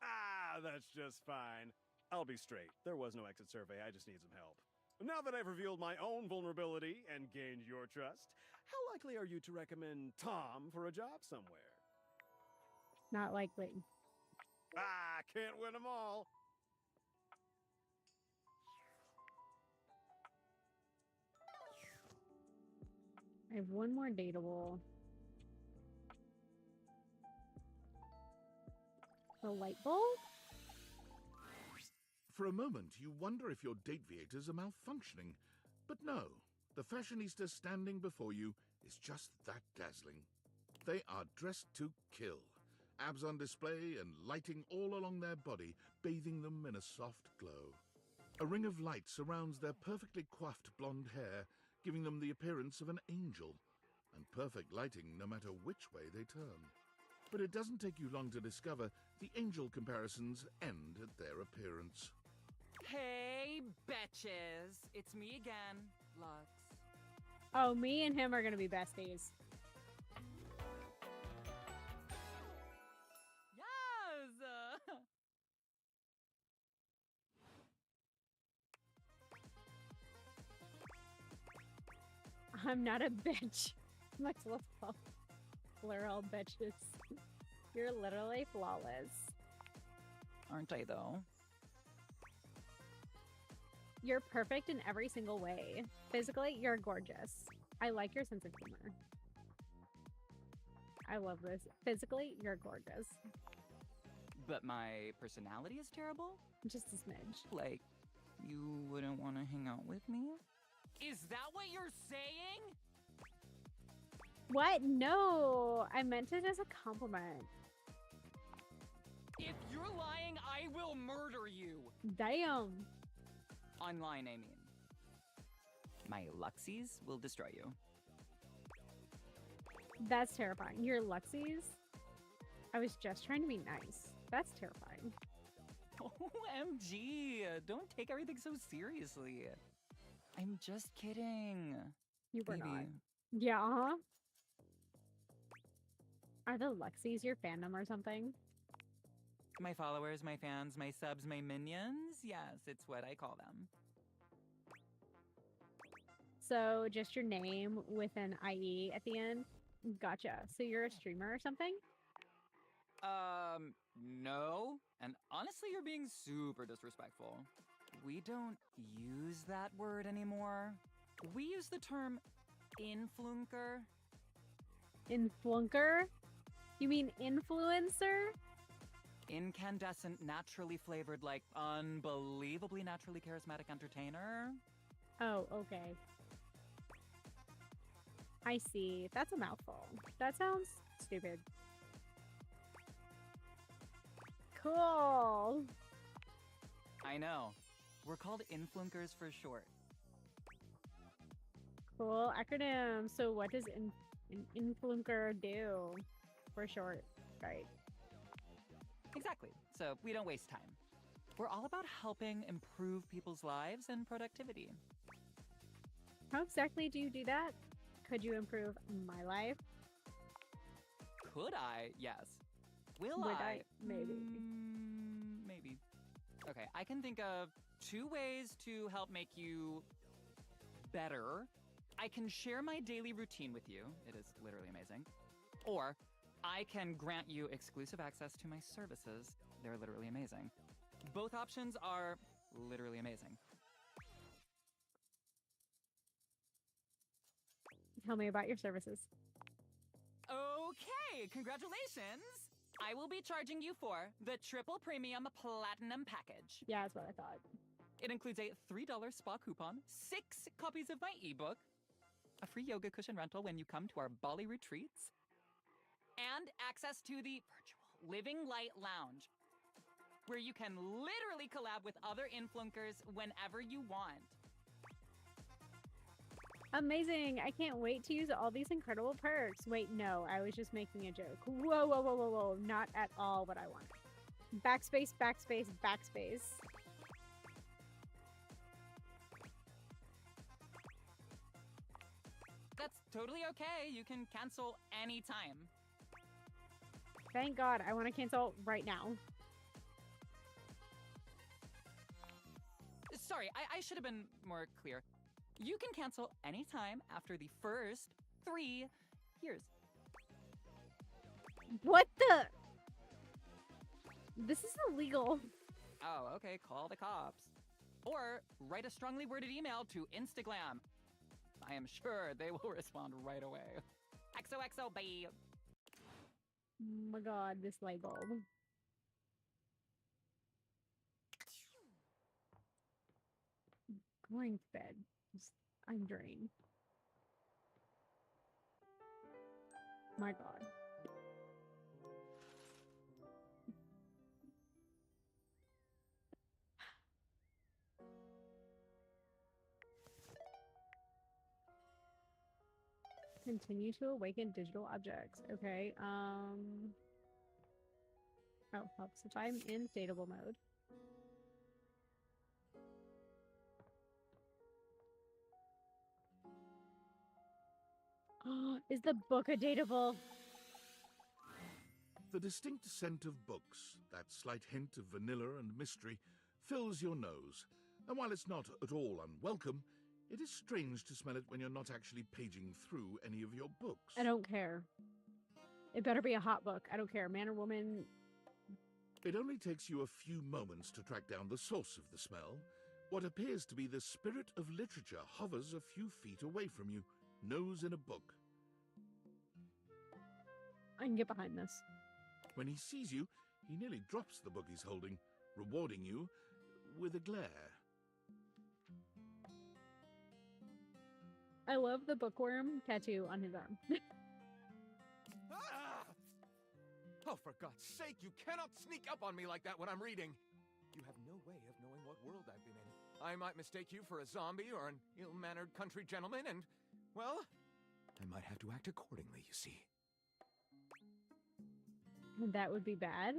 Ah, that's just fine. I'll be straight. There was no exit survey. I just need some help. Now that I've revealed my own vulnerability and gained your trust, how likely are you to recommend Tom for a job somewhere? Not likely. Ah, can't win them all. I have one more dateable. The light bulb? For a moment, you wonder if your Dateviators are malfunctioning. But no, the fashionista standing before you is just that dazzling. They are dressed to kill, abs on display and lighting all along their body, bathing them in a soft glow. A ring of light surrounds their perfectly coiffed blonde hair, giving them the appearance of an angel, and perfect lighting no matter which way they turn. But it doesn't take you long to discover the angel comparisons end at their appearance. Hey, betches! It's me again, Lux. Oh, me and him are gonna be besties. Yes! I'm not a bitch. Much less plural bitches. You're literally flawless. Aren't I, though? You're perfect in every single way. Physically, you're gorgeous. I like your sense of humor. I love this. Physically, you're gorgeous. But my personality is terrible? Just a smidge. Like, you wouldn't want to hang out with me? Is that what you're saying? What? No, I meant it as a compliment. If you're lying, I will murder you. Damn. Online, I mean. My Luxies will destroy you. That's terrifying. Your Luxies? I was just trying to be nice. That's terrifying. OMG, don't take everything so seriously. I'm just kidding. You were Baby. not. Yeah, uh-huh. Are the Luxies your fandom or something? My followers, my fans, my subs, my minions? Yes, it's what I call them. So just your name with an IE at the end? Gotcha. So you're a streamer or something? No. And honestly, you're being super disrespectful. We don't use that word anymore. We use the term influencer. Influnker? You mean influencer? Incandescent, naturally flavored, like unbelievably naturally charismatic entertainer. Oh, okay. I see. That's a mouthful. That sounds stupid. Cool. I know. We're called influencers for short. Cool acronym. So what does an influnker do for short? Right. Exactly. So we don't waste time. We're all about helping improve people's lives and productivity. How exactly do you do that? Could you improve my life? Could I? Yes. Will Would I? Maybe. Maybe. Okay, I can think of 2 ways to help make you better. I can share my daily routine with you. It is literally amazing. Or I can grant you exclusive access to my services. They're literally amazing. Both options are literally amazing. Tell me about your services. Okay, congratulations! I will be charging you for the triple premium platinum package. Yeah, that's what I thought. It includes a $3 spa coupon, 6 copies of my ebook, a free yoga cushion rental when you come to our Bali retreats, and access to the virtual Living Light Lounge, where you can literally collab with other influencers whenever you want. Amazing. I can't wait to use all these incredible perks. Wait, no, I was just making a joke. Whoa, whoa, whoa, whoa, whoa. Not at all what I want. Backspace, backspace, backspace. That's totally okay. You can cancel anytime. Thank God. I want to cancel right now. Sorry, I should have been more clear. You can cancel anytime after the first 3 years. What the? This is illegal. Oh, okay, call the cops. Or write a strongly worded email to Instagram. I am sure they will respond right away. XOXO, bye. Oh my God, this light bulb. Going to bed. I'm drained. My God. Continue to awaken digital objects. Okay. Oh, helps if I'm in dateable mode. Is the book a dateable? The distinct scent of books, that slight hint of vanilla and mystery, fills your nose. And while it's not at all unwelcome, it is strange to smell it when you're not actually paging through any of your books. I don't care. It better be a hot book. I don't care. Man or woman. It only takes you a few moments to track down the source of the smell. What appears to be the spirit of literature hovers a few feet away from you, nose in a book. I can get behind this. When he sees you, he nearly drops the book he's holding, rewarding you with a glare. I love the bookworm tattoo on his arm. Ah! Oh, for God's sake, you cannot sneak up on me like that when I'm reading. You have no way of knowing what world I've been in. I might mistake you for a zombie or an ill-mannered country gentleman, and, well, I might have to act accordingly, you see. That would be bad.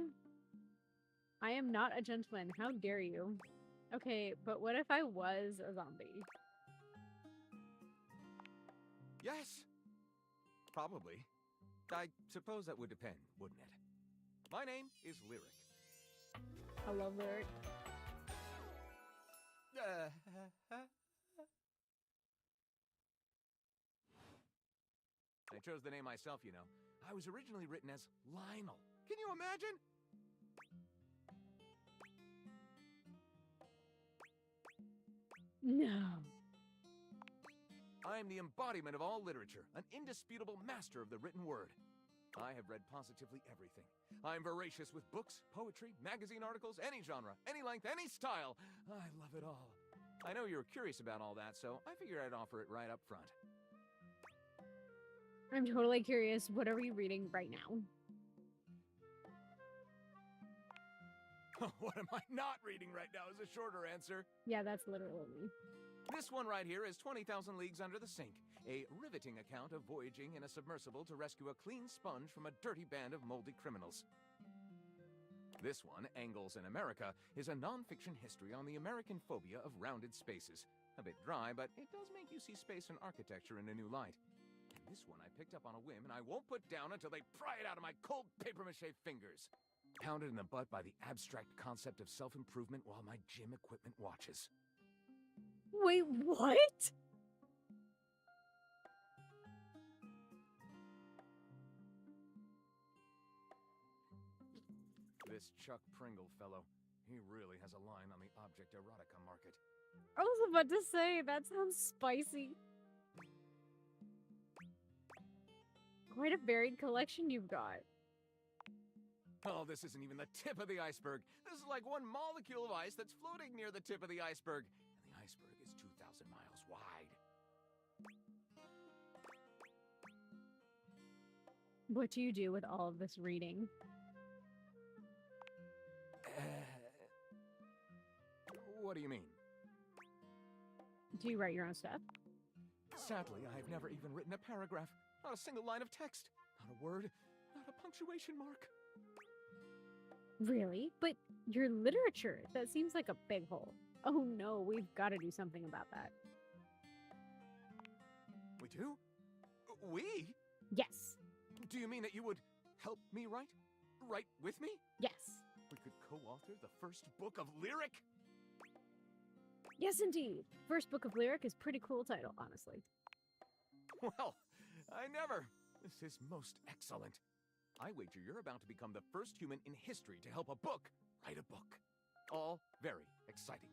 I am not a gentleman. How dare you? Okay, but what if I was a zombie? Yes. Probably. I suppose that would depend, wouldn't it? My name is Lyric. I love Lyric. I chose the name myself, you know. I was originally written as Lionel. Can you imagine? No. I am the embodiment of all literature, an indisputable master of the written word. I have read positively everything. I am voracious with books, poetry, magazine articles, any genre, any length, any style. I love it all. I know you're curious about all that, so I figured I'd offer it right up front. I'm totally curious. What are we reading right now? What am I not reading right now is a shorter answer. Yeah, that's literally me. This one right here is 20,000 Leagues Under the Sink, a riveting account of voyaging in a submersible to rescue a clean sponge from a dirty band of moldy criminals. This one, Angles in America, is a non-fiction history on the American phobia of rounded spaces. A bit dry, but it does make you see space and architecture in a new light. And this one I picked up on a whim, and I won't put down until they pry it out of my cold papier-mâché fingers. Pounded in the butt by the abstract concept of self-improvement while my gym equipment watches. Wait, what? This Chuck Pringle fellow, he really has a line on the object erotica market. I was about to say, that sounds spicy. Quite a varied collection you've got. Oh, this isn't even the tip of the iceberg. This is like one molecule of ice that's floating near the tip of the iceberg. And the iceberg is 2,000 miles wide. What do you do with all of this reading? What do you mean? Do you write your own stuff? Sadly, I have never even written a paragraph. Not a single line of text. Not a word. Not a punctuation mark. Really? But your literature, that seems like a big hole. Oh no, we've got to do something about that. We do? We? Yes. Do you mean that you would help me write? Write with me? Yes. We could co-author the first book of lyric? Yes, indeed. First book of lyric is pretty cool title, honestly. Well, I never. This is most excellent. I wager you're about to become the first human in history to help a book write a book. All very exciting.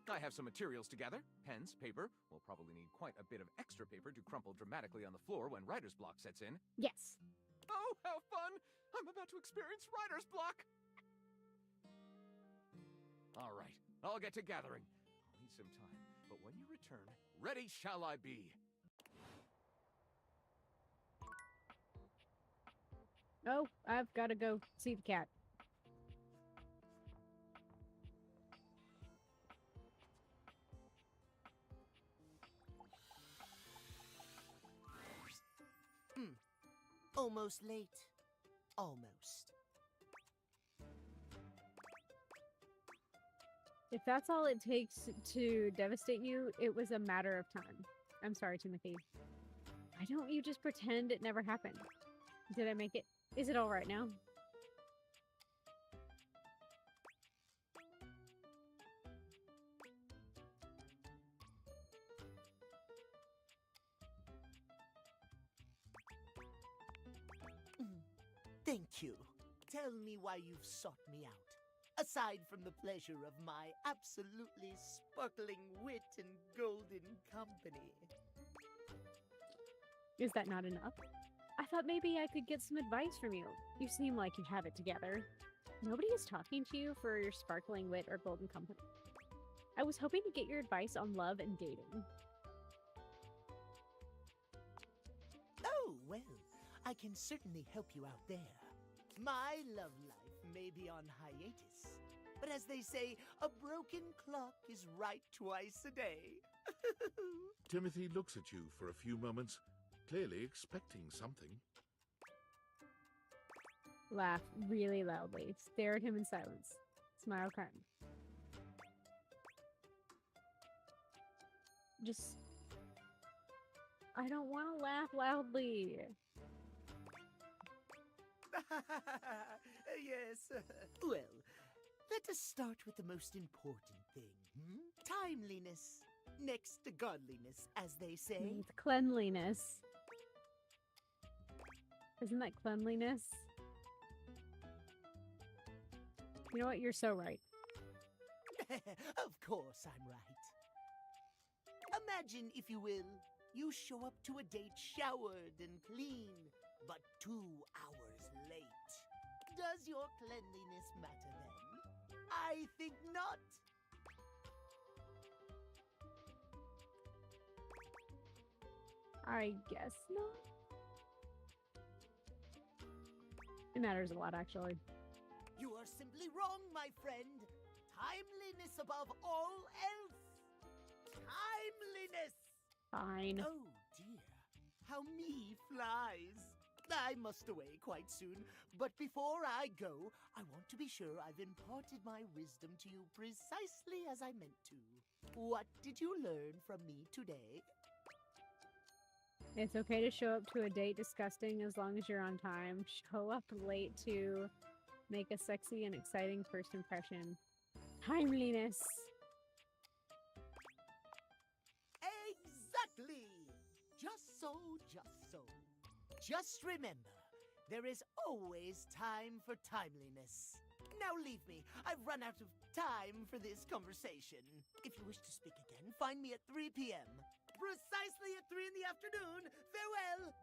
I have some materials to gather. Pens, paper. We'll probably need quite a bit of extra paper to crumple dramatically on the floor when writer's block sets in. Yes. Oh, how fun! I'm about to experience writer's block! All right, I'll get to gathering. I'll need some time, but when you return, ready shall I be. Oh, I've got to go see the cat. Almost late. Almost. If that's all it takes to devastate you, it was a matter of time. I'm sorry, Timothy. Why don't you just pretend it never happened? Did I make it? Is it all right now? Thank you. Tell me why you've sought me out. Aside from the pleasure of my absolutely sparkling wit and golden company. Is that not enough? I thought maybe I could get some advice from you. You seem like you have it together. Nobody is talking to you for your sparkling wit or golden company. I was hoping to get your advice on love and dating. Oh, well, I can certainly help you out there. My love life may be on hiatus, but as they say, a broken clock is right twice a day. Timothy looks at you for a few moments, clearly expecting something. Laugh really loudly. Stare at him in silence. Smile kindly. Just... I don't want to laugh loudly. Yes. Well, let us start with the most important thing. Timeliness. Next to godliness, as they say. It's cleanliness. Isn't that cleanliness? You know what? You're so right. Of course I'm right. Imagine, if you will, you show up to a date showered and clean, but 2 hours late. Does your cleanliness matter then? I think not. I guess not. It matters a lot, actually. You are simply wrong, my friend. Timeliness above all else. Timeliness! Fine. Oh dear, how me flies. I must away quite soon, but before I go, I want to be sure I've imparted my wisdom to you precisely as I meant to. What did you learn from me today? It's okay to show up to a date disgusting as long as you're on time. Show up late to make a sexy and exciting first impression. Timeliness. Exactly! Just so, just so. Just remember, there is always time for timeliness. Now leave me. I've run out of time for this conversation. If you wish to speak again, find me at 3 p.m. Precisely at 3 in the afternoon. Farewell!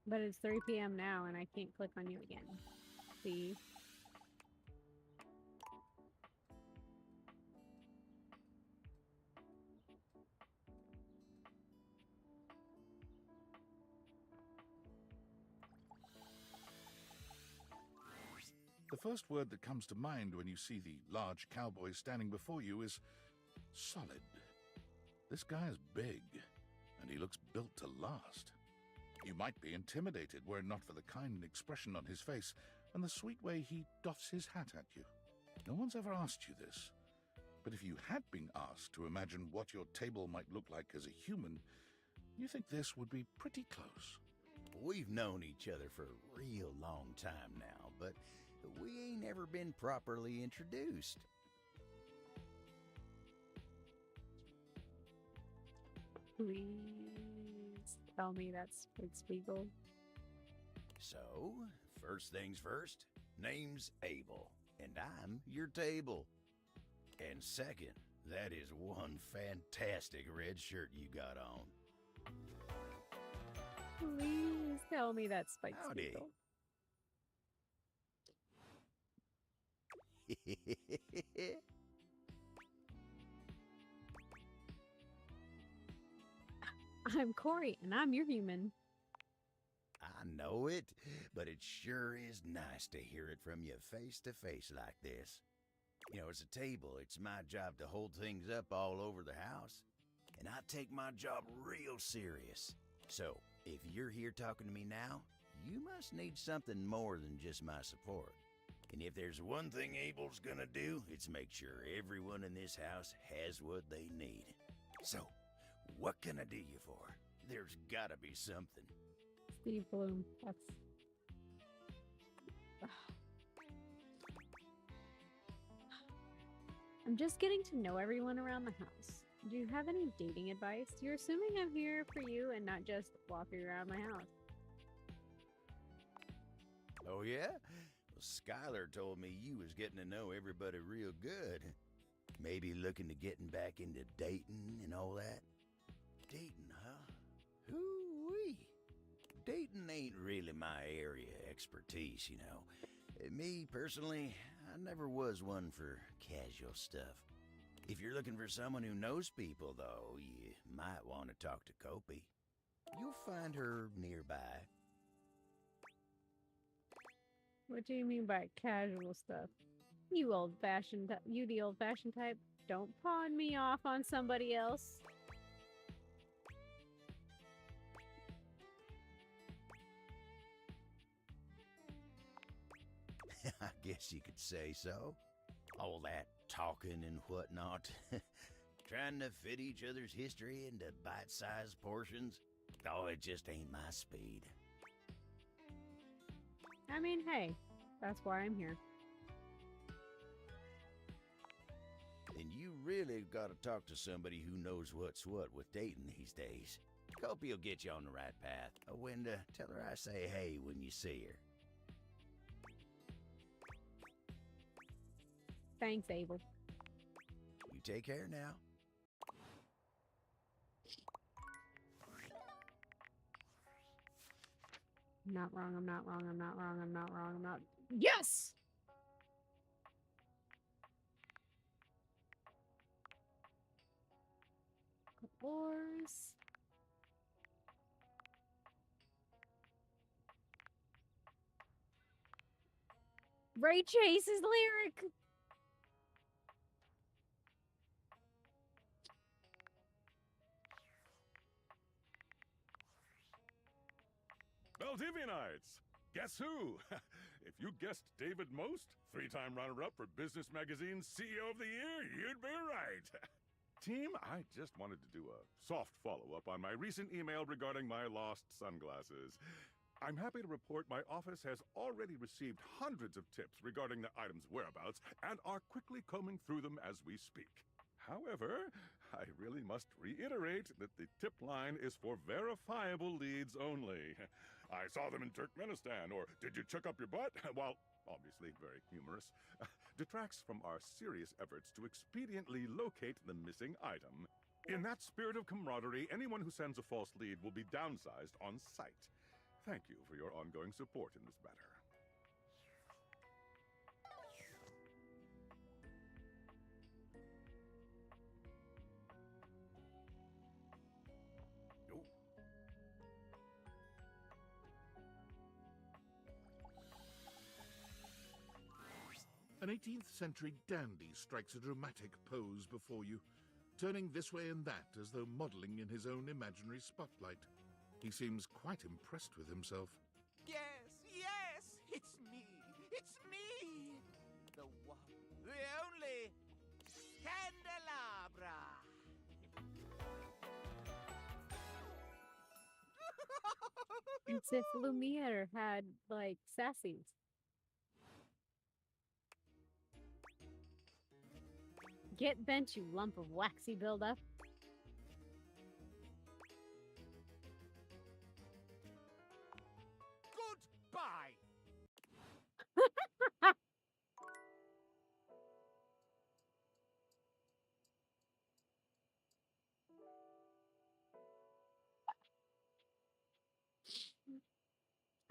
But it's 3 p.m. now and I can't click on you again. See? The first word that comes to mind when you see the large cowboy standing before you is solid. This guy is big, and he looks built to last. You might be intimidated were it not for the kind expression on his face and the sweet way he doffs his hat at you. No one's ever asked you this, but if you had been asked to imagine what your table might look like as a human, you think this would be pretty close. We've known each other for a real long time now, but we ain't ever been properly introduced. Please tell me that's Spike Spiegel. So, first things first, name's Abel, and I'm your table. And second, that is one fantastic red shirt you got on. Please tell me that's Spike Howdy. Spiegel. I'm Corey, and I'm your human. I know it, but it sure is nice to hear it from you face to face like this. You know, as a table, it's my job to hold things up all over the house, and I take my job real serious. So, if you're here talking to me now, you must need something more than just my support. And if there's one thing Abel's gonna do, it's make sure everyone in this house has what they need. So, what can I do you for? There's gotta be something. Steve Bloom. That's. I'm just getting to know everyone around the house. Do you have any dating advice? You're assuming I'm here for you and not just walking around my house. Oh yeah? Well, Skylar told me you was getting to know everybody real good. Maybe looking to getting back into dating and all that? Dating, huh? Hoo-wee. Dating ain't really my area of expertise, you know. Me, personally, I never was one for casual stuff. If you're looking for someone who knows people, though, you might want to talk to Kopi. You'll find her nearby. What do you mean by casual stuff? You the old-fashioned type. Don't pawn me off on somebody else. I guess you could say so. All that talking and whatnot. Trying to fit each other's history into bite-sized portions. Oh, it just ain't my speed. I mean, hey, that's why I'm here. Then you really gotta talk to somebody who knows what's what with dating these days. Kopi will get you on the right path. Wenda, tell her I say hey when you see her. Thanks, Abel. You take care now. I'm not wrong, I'm not wrong, I'm not wrong, I'm not wrong, I'm not... Yes! Wars. Ray Chase's lyric. Valdivianites! Guess who? If you guessed David Most, three-time runner-up for Business Magazine's CEO of the Year, you'd be right. Team, I just wanted to do a soft follow-up on my recent email regarding my lost sunglasses. I'm happy to report my office has already received hundreds of tips regarding the item's whereabouts and are quickly combing through them as we speak. However, I really must reiterate that the tip line is for verifiable leads only. I saw them in Turkmenistan, or did you check up your butt? While obviously very humorous, detracts from our serious efforts to expediently locate the missing item. In that spirit of camaraderie, anyone who sends a false lead will be downsized on sight. Thank you for your ongoing support in this matter. An 18th century dandy strikes a dramatic pose before you, turning this way and that as though modelling in his own imaginary spotlight. He seems quite impressed with himself. Yes, yes, it's me. It's me. The one, the only Candelabra. It's if Lumiere had, like, sassies. Get bent, you lump of waxy buildup. Goodbye.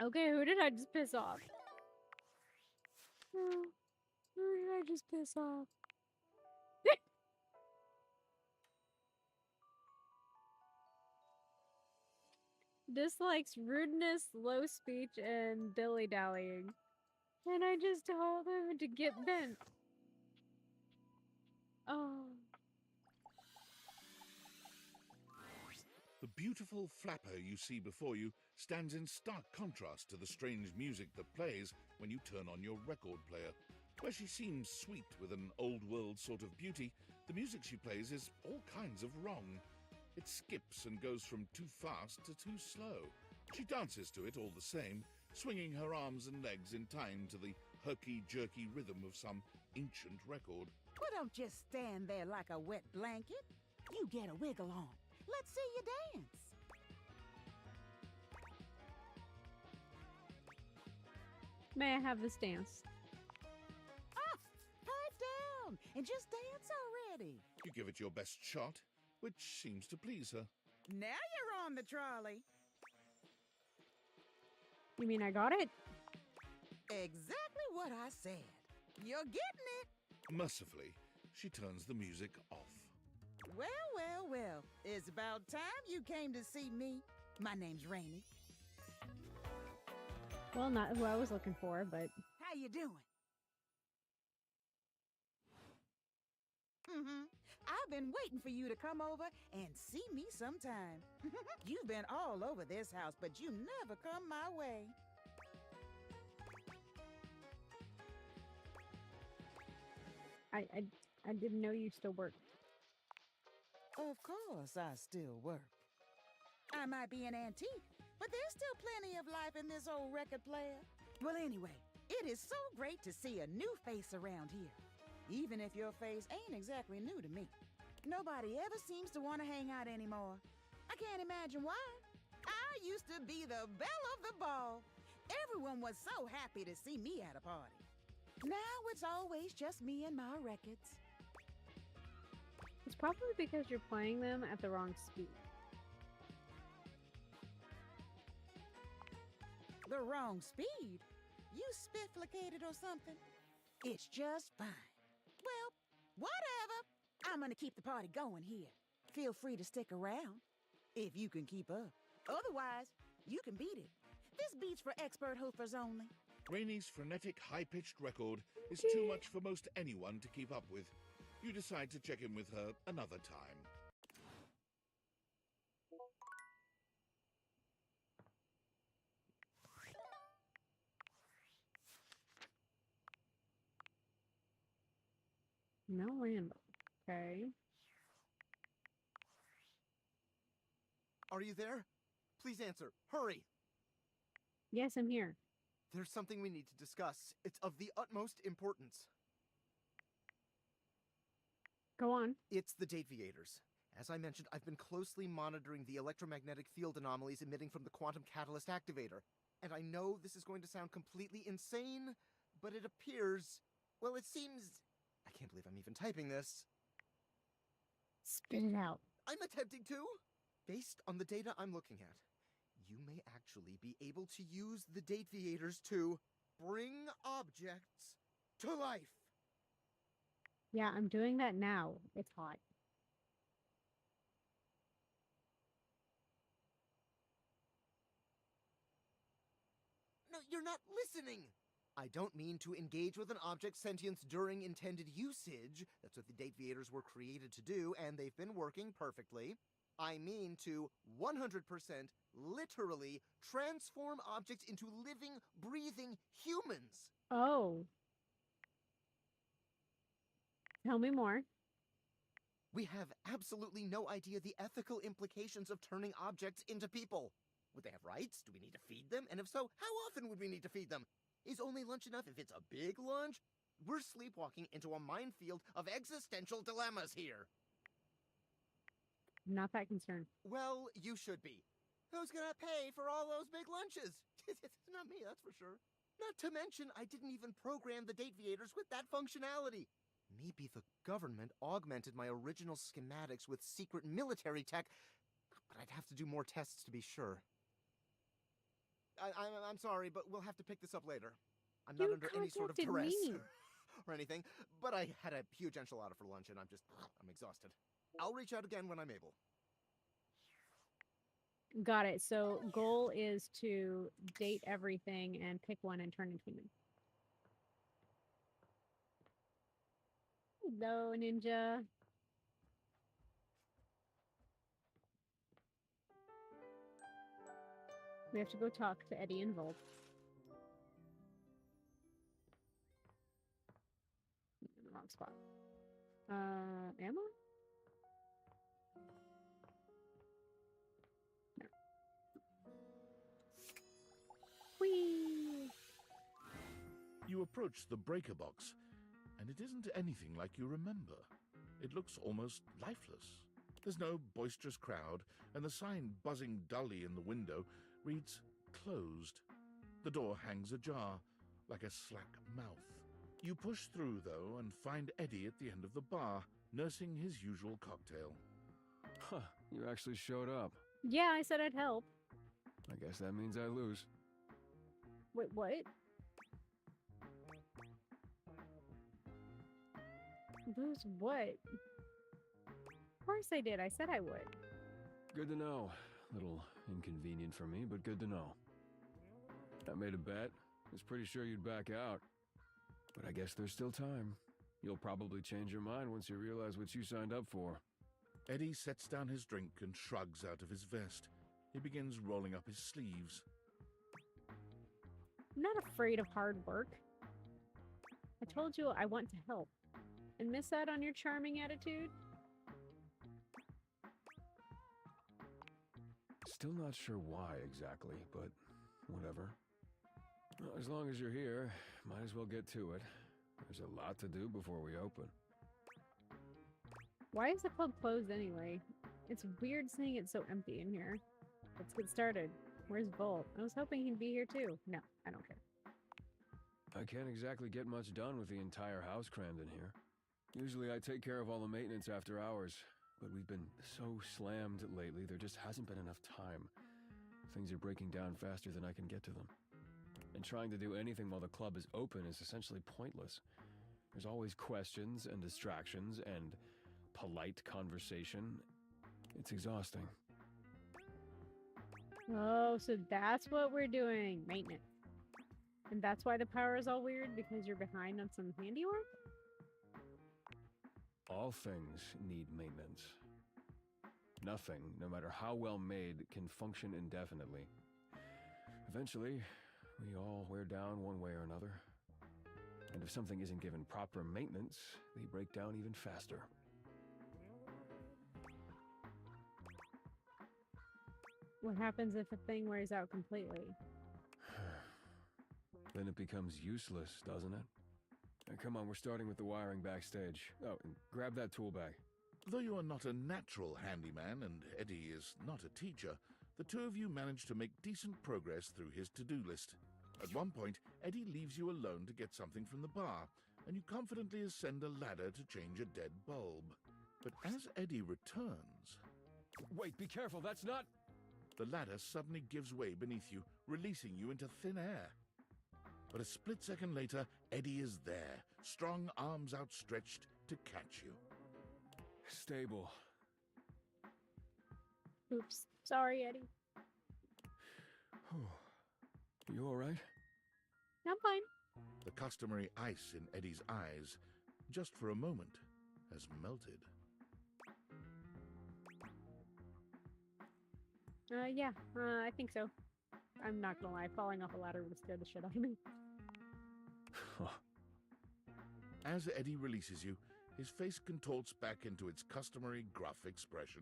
Okay, who did I just piss off? Who did I just piss off? Dislikes rudeness, low speech, and dilly-dallying. And I just told him to get bent. Oh. The beautiful flapper you see before you stands in stark contrast to the strange music that plays when you turn on your record player. Where she seems sweet with an old-world sort of beauty, the music she plays is all kinds of wrong. It skips and goes from too fast to too slow. She dances to it all the same, swinging her arms and legs in time to the herky-jerky rhythm of some ancient record. Well, don't just stand there like a wet blanket. You get a wiggle on. Let's see you dance. May I have this dance? Pipe down and just dance already. You give it your best shot, which seems to please her. Now you're on the trolley. You mean I got it? Exactly what I said. You're getting it. Mercifully, she turns the music off. Well, well, well. It's about time you came to see me. My name's Rainy. Well, not who I was looking for, but... How you doing? I've been waiting for you to come over and see me sometime. You've been all over this house, but you never come my way. I didn't know you still worked. Of course I still work. I might be an antique, but there's still plenty of life in this old record player. Well, anyway, it is so great to see a new face around here. Even if your face ain't exactly new to me. Nobody ever seems to want to hang out anymore. I can't imagine why. I used to be the belle of the ball. Everyone was so happy to see me at a party. Now it's always just me and my records. It's probably because you're playing them at the wrong speed. The wrong speed? You spifflicated or something? It's just fine. Well, whatever. I'm gonna keep the party going here. Feel free to stick around, if you can keep up. Otherwise, you can beat it. This beat's for expert hoofers only. Rainey's frenetic, high-pitched record is too much for most anyone to keep up with. You decide to check in with her another time. No Randall. Okay. Are you there? Please answer. Hurry! Yes, I'm here. There's something we need to discuss. It's of the utmost importance. Go on. It's the Dateviators. As I mentioned, I've been closely monitoring the electromagnetic field anomalies emitting from the quantum catalyst activator. And I know this is going to sound completely insane, but it appears... well, it seems... I can't believe I'm even typing this. Spit it out. I'm attempting to. Based on the data I'm looking at, you may actually be able to use the Dateviators to bring objects to life. Yeah, I'm doing that now. It's hot. No, you're not listening! I don't mean to engage with an object's sentience during intended usage. That's what the Dateviators were created to do, and they've been working perfectly. I mean to 100% literally transform objects into living, breathing humans. Oh. Tell me more. We have absolutely no idea the ethical implications of turning objects into people. Would they have rights? Do we need to feed them? And if so, how often would we need to feed them? Is only lunch enough if it's a big lunch? We're sleepwalking into a minefield of existential dilemmas here. Not that concerned. Well, you should be. Who's gonna pay for all those big lunches? It's not me, that's for sure. Not to mention, I didn't even program the Dateviators with that functionality. Maybe the government augmented my original schematics with secret military tech, but I'd have to do more tests to be sure. I'm sorry, but we'll have to pick this up later. I'm not under any sort of duress or anything, but I had a huge enchilada for lunch and I'm exhausted. I'll reach out again when I'm able. Got it. So goal is to date everything and pick one and turn into human. Hello, Ninja. We have to go talk to Eddie and Volt. In the wrong spot. Am I? No. Whee! You approach the breaker box, and it isn't anything like you remember. It looks almost lifeless. There's no boisterous crowd, and the sign buzzing dully in the window reads closed. The door hangs ajar, like a slack mouth. You push through, though, and find Eddie at the end of the bar, nursing his usual cocktail. Huh, you actually showed up. Yeah, I said I'd help. I guess that means I lose. Wait, what? Lose what? Of course I did. I said I would. Good to know. Little inconvenient for me, but good to know. I made a bet. Was pretty sure you'd back out. But I guess there's still time. You'll probably change your mind once you realize what you signed up for. Eddie sets down his drink and shrugs out of his vest. He begins rolling up his sleeves. I'm not afraid of hard work. I told you I want to help. And miss out on your charming attitude? Still not sure why exactly, but whatever. Well, as long as you're here, might as well get to it. There's a lot to do before we open. Why is the club closed anyway? It's weird seeing it so empty in here. Let's get started. Where's Volt? I was hoping he'd be here too. No, I don't care. I can't exactly get much done with the entire house crammed in here. Usually I take care of all the maintenance after hours, but we've been so slammed lately there just hasn't been enough time. Things are breaking down faster than I can get to them. And trying to do anything while the club is open is essentially pointless. There's always questions and distractions and polite conversation. It's exhausting. Oh, so that's what we're doing. Maintenance. And that's why the power is all weird, because you're behind on some handiwork? All things need maintenance. Nothing, no matter how well made, can function indefinitely. Eventually, we all wear down one way or another. And if something isn't given proper maintenance, they break down even faster. What happens if a thing wears out completely? Then it becomes useless, doesn't it? Now, come on, we're starting with the wiring backstage. Oh, and grab that tool bag. Though you are not a natural handyman and Eddie is not a teacher, the two of you manage to make decent progress through his to-do list. At one point, Eddie leaves you alone to get something from the bar, and you confidently ascend a ladder to change a dead bulb. But as Eddie returns... Wait, be careful, that's not... The ladder suddenly gives way beneath you, releasing you into thin air. But a split second later, Eddie is there, strong arms outstretched to catch you. Stable. Oops. Sorry, Eddie. You alright? I'm fine. The customary ice in Eddie's eyes, just for a moment, has melted. Yeah, I think so. I'm not gonna lie, falling off a ladder would scare the shit out of me. As Eddie releases you, his face contorts back into its customary gruff expression.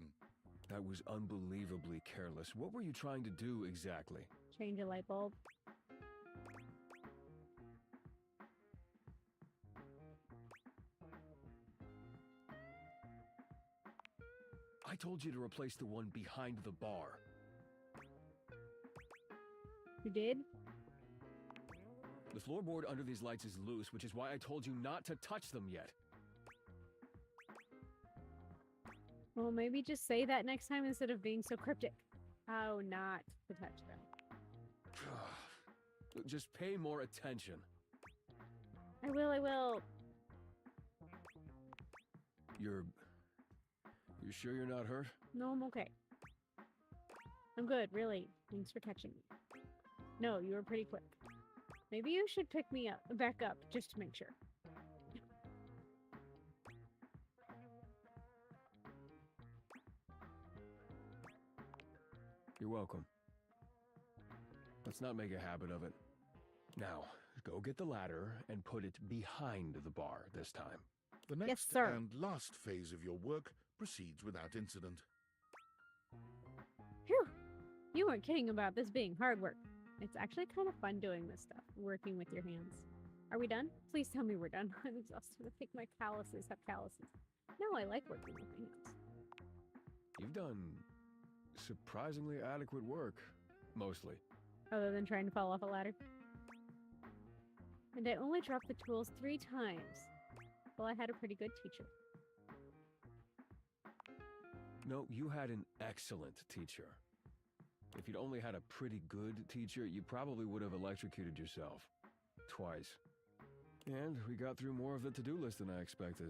That was unbelievably careless. What were you trying to do exactly? Change a light bulb. I told you to replace the one behind the bar. You did? The floorboard under these lights is loose, which is why I told you not to touch them yet. Well, maybe just say that next time instead of being so cryptic. How not to touch them. Just pay more attention. I will. You sure you're not hurt? No, I'm okay. I'm good, really. Thanks for catching me. No, you were pretty quick. Maybe you should pick me up, back up, just to make sure. You're welcome. Let's not make a habit of it. Now, go get the ladder and put it behind the bar this time. The next and last phase of your work proceeds without incident. Phew! You weren't kidding about this being hard work. It's actually kind of fun doing this stuff, working with your hands. Are we done? Please tell me we're done. I'm exhausted. I think my calluses have calluses. No, I like working with my hands. You've done surprisingly adequate work, mostly. Other than trying to fall off a ladder. And I only dropped the tools 3 times. Well, I had a pretty good teacher. No, you had an excellent teacher. If you'd only had a pretty good teacher, you probably would have electrocuted yourself. Twice. And we got through more of the to-do list than I expected.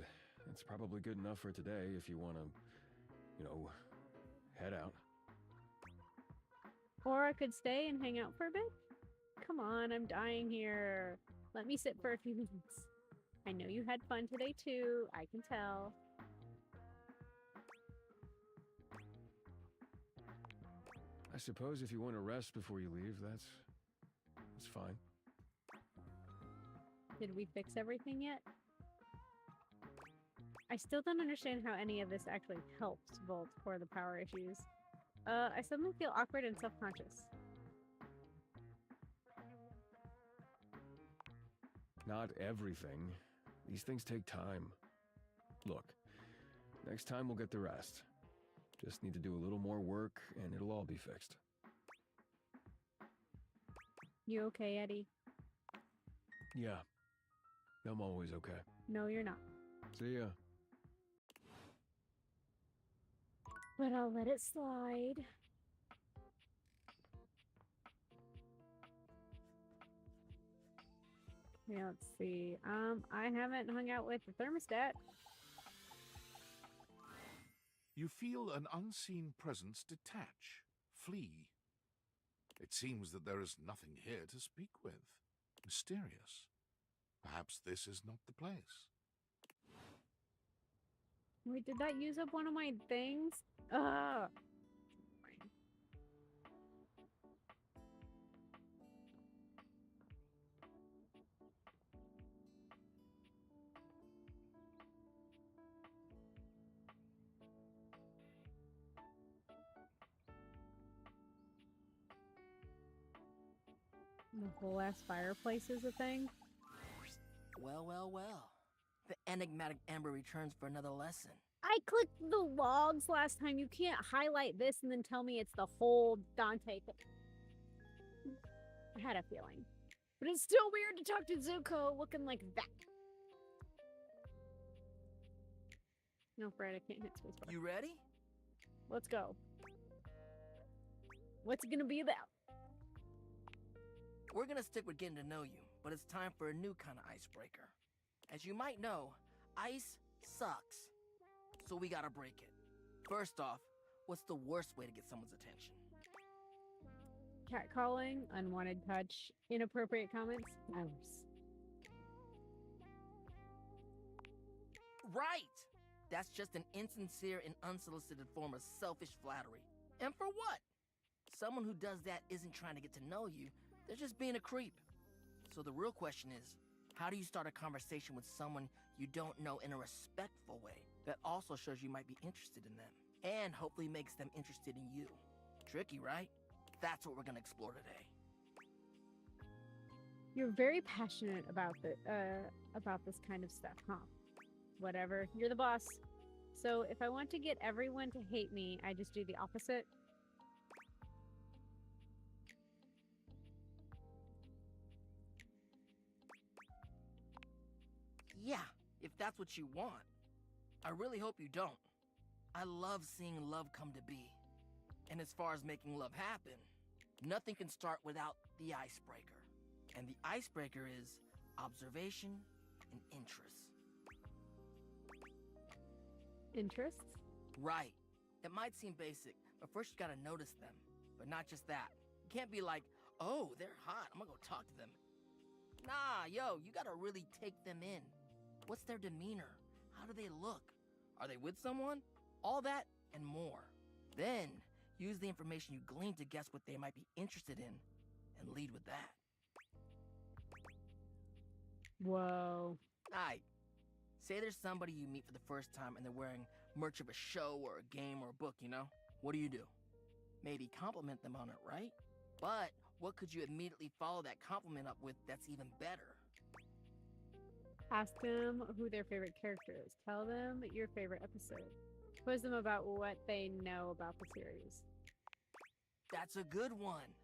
It's probably good enough for today if you want to, head out. Or I could stay and hang out for a bit. Come on, I'm dying here. Let me sit for a few minutes. I know you had fun today too, I can tell. I suppose if you want to rest before you leave, that's fine. Did we fix everything yet? I still don't understand how any of this actually helps Volt for the power issues. I suddenly feel awkward and self-conscious. Not everything. These things take time. Look, next time we'll get the rest. Just need to do a little more work and it'll all be fixed. You okay, Eddie? Yeah. I'm always okay. No, you're not. See ya. But I'll let it slide. Yeah, let's see. I haven't hung out with the thermostat. You feel an unseen presence detach, flee. It seems that there is nothing here to speak with. Mysterious. Perhaps this is not the place. Wait, did that use up one of my things? Ugh. The whole ass fireplace is a thing? Well, well, well. The enigmatic Ember returns for another lesson. I clicked the logs last time. You can't highlight this and then tell me it's the whole Dante thing. I had a feeling. But it's still weird to talk to Zuko looking like that. No, Fred, I can't hit spacebar. You ready? Let's go. What's it gonna be about? We're gonna stick with getting to know you, but it's time for a new kind of icebreaker. As you might know, ice sucks. So we gotta break it. First off, what's the worst way to get someone's attention? Catcalling, unwanted touch, inappropriate comments, gross. Right! That's just an insincere and unsolicited form of selfish flattery. And for what? Someone who does that isn't trying to get to know you, they're just being a creep. So the real question is, how do you start a conversation with someone you don't know in a respectful way that also shows you might be interested in them and hopefully makes them interested in you? Tricky, right? That's what we're gonna explore today. You're very passionate about this kind of stuff, huh? Whatever, you're the boss. So if I want to get everyone to hate me, I just do the opposite. Yeah, if that's what you want. I really hope you don't. I love seeing love come to be. And as far as making love happen, nothing can start without the icebreaker. And the icebreaker is observation and interest. Interests? Right. It might seem basic, but first you gotta notice them. But not just that. You can't be like, oh, they're hot, I'm gonna go talk to them. Nah, yo, you gotta really take them in. What's their demeanor? How do they look? Are they with someone? All that and more. Then, use the information you glean to guess what they might be interested in, and lead with that. Whoa. Aight. Say there's somebody you meet for the first time and they're wearing merch of a show or a game or a book, you know? What do? Maybe compliment them on it, right? But what could you immediately follow that compliment up with that's even better? Ask them who their favorite character is. Tell them your favorite episode. Quiz them about what they know about the series. That's a good one.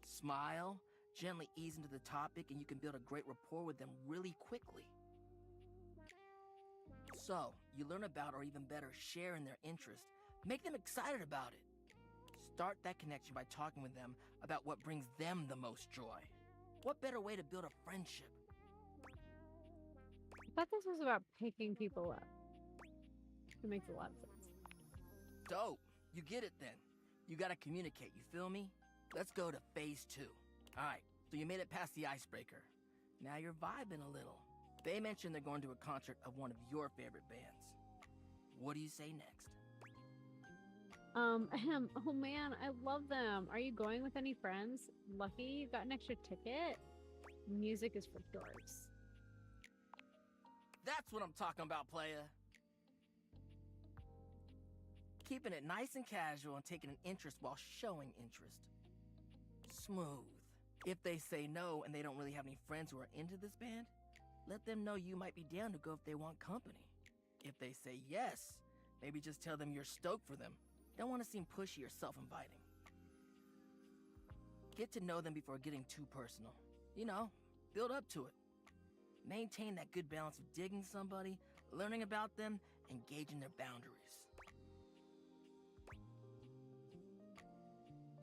Smile, gently ease into the topic, and you can build a great rapport with them really quickly. So, you learn about, or even better, share in their interest. Make them excited about it. Start that connection by talking with them about what brings them the most joy. What better way to build a friendship? I thought this was about picking people up. It makes a lot of sense. Dope. You get it then. You gotta communicate, you feel me? Let's go to phase 2. Alright, so you made it past the icebreaker. Now you're vibing a little. They mentioned they're going to a concert of one of your favorite bands. What do you say next? Oh man, I love them. Are you going with any friends? Lucky you got an extra ticket? Music is for dorks. That's what I'm talking about, playa. Keeping it nice and casual and taking an interest while showing interest. Smooth. If they say no and they don't really have any friends who are into this band, let them know you might be down to go if they want company. If they say yes, maybe just tell them you're stoked for them. Don't want to seem pushy or self-inviting. Get to know them before getting too personal. You know, build up to it. Maintain that good balance of digging somebody, learning about them, and gauging their boundaries.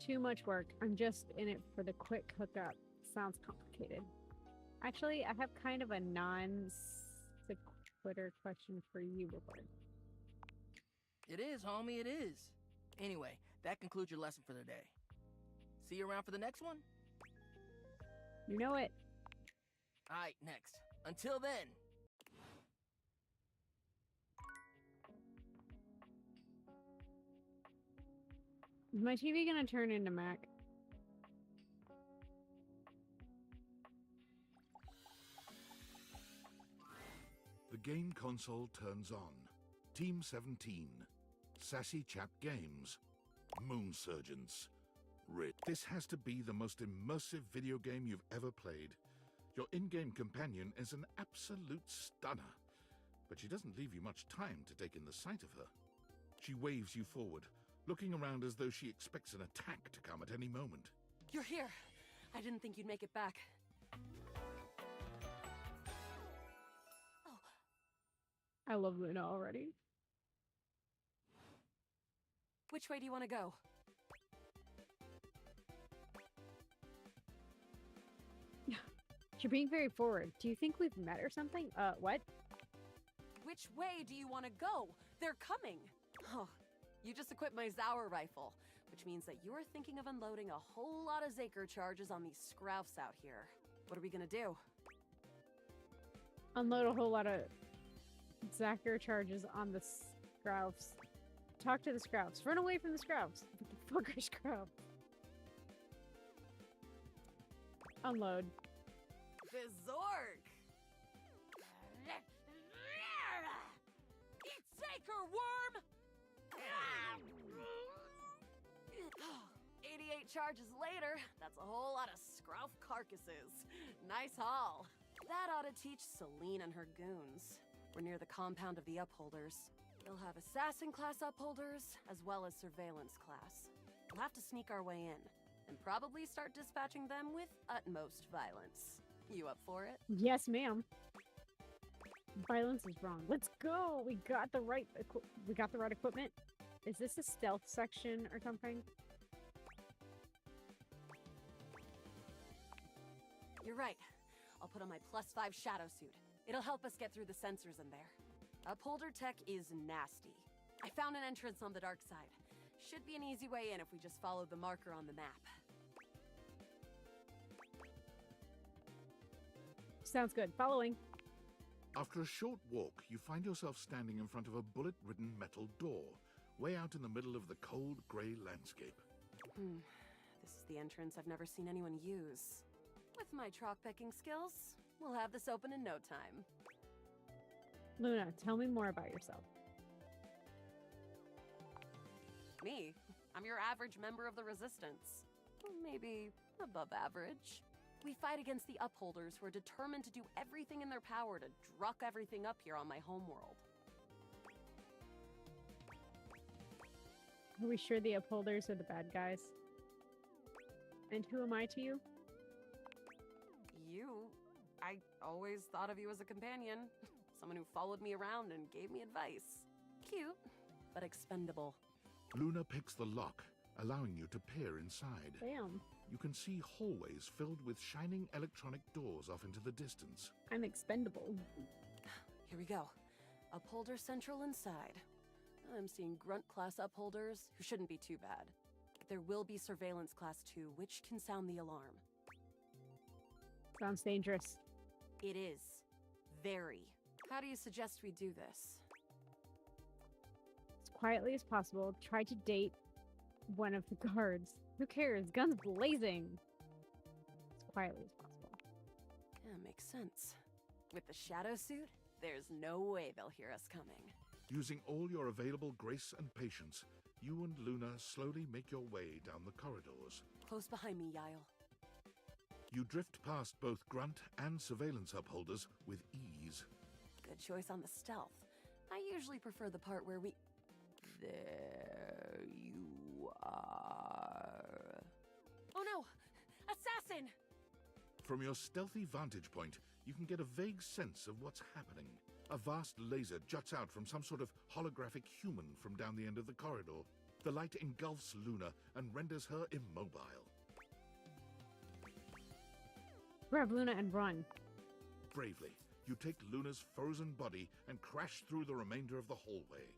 Too much work. I'm just in it for the quick hookup. Sounds complicated. Actually, I have kind of a non-sequitur question for you, Woodward. It is, homie, it is. Anyway, that concludes your lesson for the day. See you around for the next one? You know it. Alright, next. Until then. Is my TV gonna turn into Mac? The game console turns on. Team 17. Sassy Chap Games. Moon Surgeons. This has to be the most immersive video game you've ever played. Your in-game companion is an absolute stunner, but she doesn't leave you much time to take in the sight of her. She waves you forward, looking around as though she expects an attack to come at any moment. You're here. I didn't think you'd make it back. I love Luna already. Which way do you want to go? You're being very forward. Do you think we've met or something? What? Which way do you want to go? They're coming. Oh, you just equipped my Zauer rifle, which means that you're thinking of unloading a whole lot of Zaker charges on these Scroufs out here. What are we gonna do? Unload a whole lot of Zaker charges on the Scroufs. Talk to the Scroufs. Run away from the Scroufs. What the fuck are Scroufs? Unload. Berserk! Eat Zaker, worm! 88 charges later, that's a whole lot of Scrouf carcasses. Nice haul. That ought to teach Celine and her goons. We're near the compound of the Upholders. They'll have assassin class Upholders, as well as surveillance class. We'll have to sneak our way in, and probably start dispatching them with utmost violence. You up for it? Yes, ma'am. Violence is wrong. Let's go. We got the right equipment. Is this a stealth section or something? You're right. I'll put on my +5 shadow suit. It'll help us get through the sensors in there. Upholder tech is nasty. I found an entrance on the dark side. Should be an easy way in if we just follow the marker on the map. Sounds good. Following. After a short walk, you find yourself standing in front of a bullet-ridden metal door, way out in the middle of the cold, grey landscape. This is the entrance I've never seen anyone use. With my trock-picking skills, we'll have this open in no time. Luna, tell me more about yourself. Me? I'm your average member of the Resistance. Maybe above average. We fight against the Upholders who are determined to do everything in their power to druck everything up here on my homeworld. Are we sure the Upholders are the bad guys? And who am I to you? You? I always thought of you as a companion. Someone who followed me around and gave me advice. Cute, but expendable. Luna picks the lock, allowing you to peer inside. Damn. You can see hallways filled with shining electronic doors off into the distance. I'm expendable. Here we go. Upholder Central inside. I'm seeing Grunt class Upholders, who shouldn't be too bad. There will be Surveillance class 2, which can sound the alarm. Sounds dangerous. It is. Very. How do you suggest we do this? As quietly as possible, try to date one of the guards. Who cares? Guns blazing. As quietly as possible. Yeah, makes sense. With the shadow suit, there's no way they'll hear us coming. Using all your available grace and patience, you and Luna slowly make your way down the corridors. Close behind me, Yael. You drift past both Grunt and Surveillance Upholders with ease. Good choice on the stealth. I usually prefer the part where we... There you are. Oh no! Assassin! From your stealthy vantage point, you can get a vague sense of what's happening. A vast laser juts out from some sort of holographic human from down the end of the corridor. The light engulfs Luna and renders her immobile. Grab Luna and run. Bravely, you take Luna's frozen body and crash through the remainder of the hallway.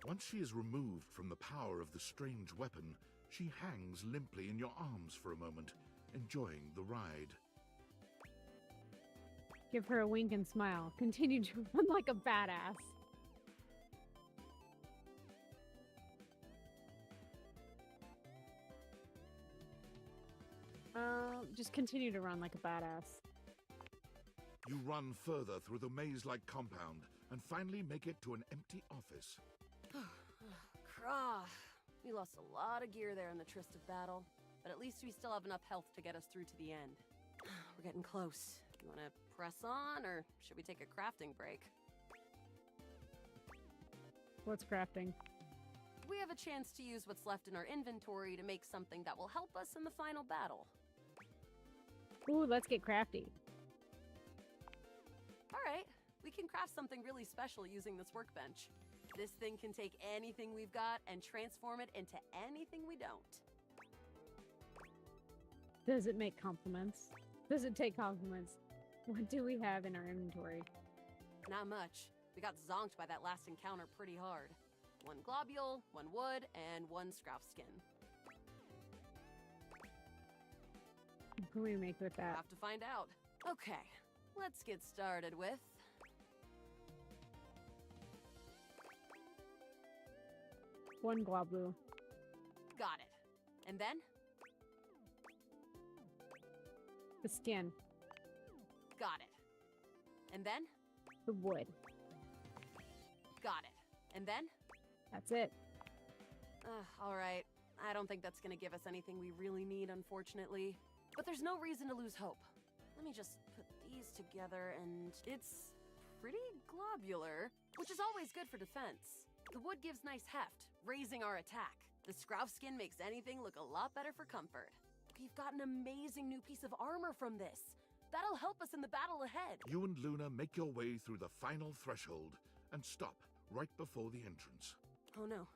Once she is removed from the power of the strange weapon, she hangs limply in your arms for a moment, enjoying the ride. Give her a wink and smile. Continue to run like a badass. Just continue to run like a badass. You run further through the maze-like compound and finally make it to an empty office. Krah. We lost a lot of gear there in the Tryst of Battle, but at least we still have enough health to get us through to the end. We're getting close. You want to press on, or should we take a crafting break? What's crafting? We have a chance to use what's left in our inventory to make something that will help us in the final battle. Ooh, let's get crafty. Alright, we can craft something really special using this workbench. This thing can take anything we've got and transform it into anything we don't. Does it make compliments? Does it take compliments? What do we have in our inventory? Not much. We got zonked by that last encounter pretty hard. 1 globule, 1 wood, and 1 scroff skin. What can we make with that? We'll have to find out. Okay, let's get started with... One globule. Got it. And then? The skin. Got it. And then? The wood. Got it. And then? That's it. Alright. I don't think that's gonna give us anything we really need, unfortunately. But there's no reason to lose hope. Let me just put these together, and it's pretty globular, which is always good for defense. The wood gives nice heft, raising our attack. The scroff skin makes anything look a lot better for comfort. We've got an amazing new piece of armor from this. That'll help us in the battle ahead. You and Luna make your way through the final threshold and stop right before the entrance. Oh no.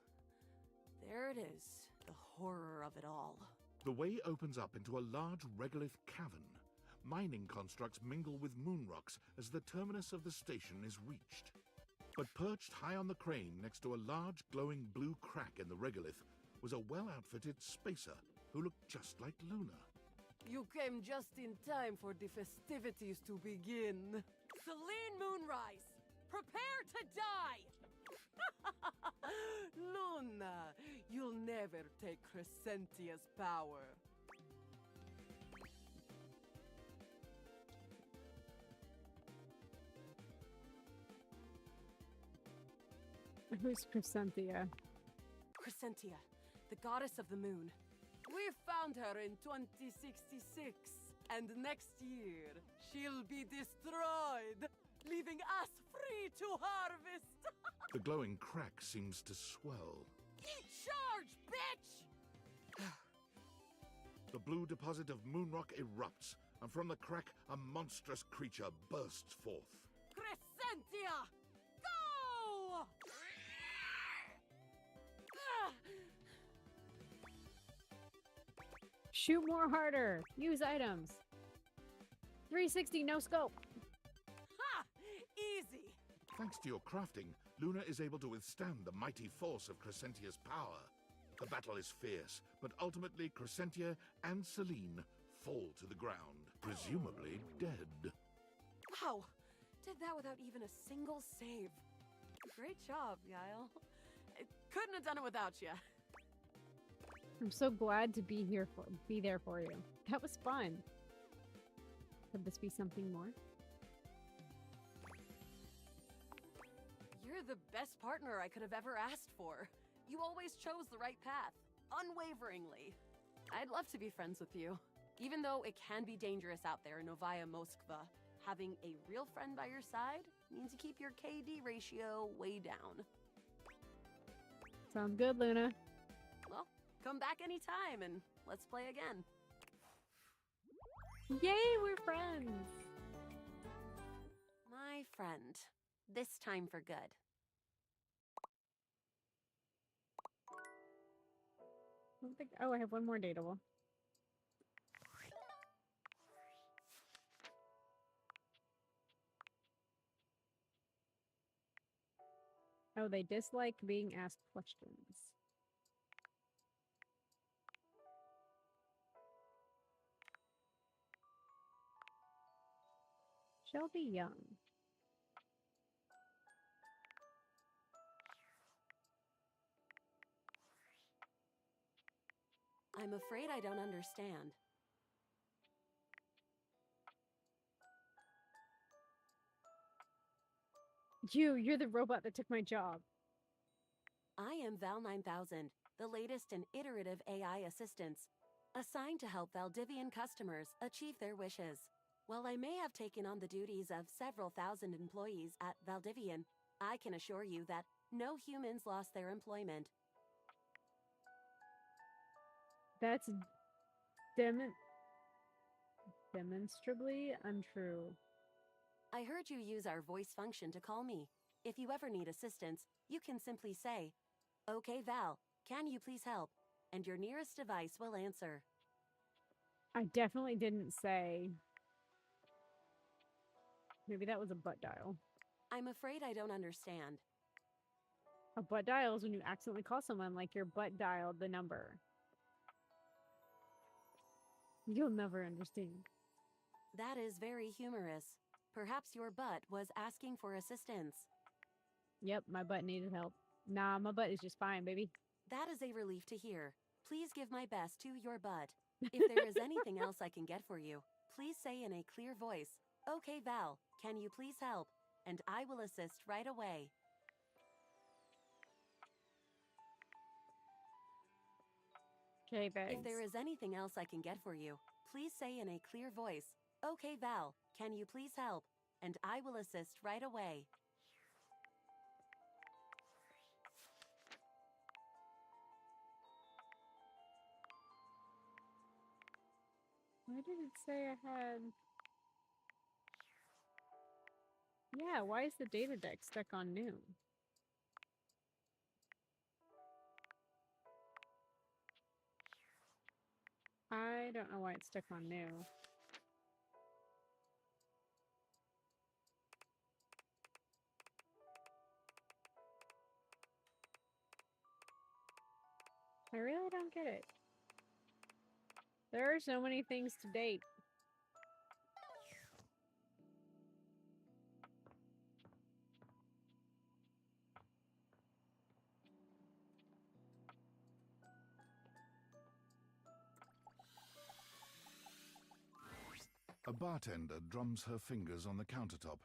There it is. The horror of it all. The way opens up into a large regolith cavern. Mining constructs mingle with moon rocks as the terminus of the station is reached. But perched high on the crane next to a large glowing blue crack in the regolith was a well-outfitted spacer who looked just like Luna. You came just in time for the festivities to begin. Celine Moonrise, prepare to die! Luna, you'll never take Crescentia's power. Who's Crescentia? Crescentia, the goddess of the moon. We found her in 2066, and next year, she'll be destroyed, leaving us free to harvest. The glowing crack seems to swell. Charge, bitch! The blue deposit of moonrock erupts, and from the crack, a monstrous creature bursts forth. Crescentia! Go! Shoot more harder. Use items. 360, no scope. Ha! Easy. Thanks to your crafting, Luna is able to withstand the mighty force of Crescentia's power. The battle is fierce, but ultimately Crescentia and Celine fall to the ground, presumably dead. Wow! Did that without even a single save. Great job, Yael. I couldn't have done it without you. I'm so glad to be there for you. That was fun. Could this be something more? You're the best partner I could have ever asked for. You always chose the right path, unwaveringly. I'd love to be friends with you. Even though it can be dangerous out there in Novaya Moskva, having a real friend by your side means you keep your KD ratio way down. Sounds good, Luna. Well, come back anytime and let's play again. Yay, we're friends! My friend. This time for good. I don't think... Oh, I have one more dateable. Oh, they dislike being asked questions. Shelby Young. I'm afraid I don't understand. You're the robot that took my job. I am Val 9000, the latest in iterative AI assistants, assigned to help Valdivian customers achieve their wishes. While I may have taken on the duties of several thousand employees at Valdivian, I can assure you that no humans lost their employment. That's demonstrably untrue. I heard you use our voice function to call me. If you ever need assistance, you can simply say, "Okay, Val, can you please help?" and your nearest device will answer. I definitely didn't say. Maybe that was a butt dial. I'm afraid I don't understand. A butt dial is when you accidentally call someone like your butt dialed the number. You'll never understand. That is very humorous. Perhaps your butt was asking for assistance. Yep, my butt needed help. Nah, my butt is just fine, baby. That is a relief to hear. Please give my best to your butt. If there is anything else I can get for you, please say in a clear voice, "Okay, Val, can you please help?" and I will assist right away. Okay, thanks. If there is anything else I can get for you, please say in a clear voice, "Okay, Val, can you please help?" and I will assist right away. Why did it say I had... Yeah, why is the data deck stuck on new? I don't know why it's stuck on new. I really don't get it. There are so many things to date. A bartender drums her fingers on the countertop,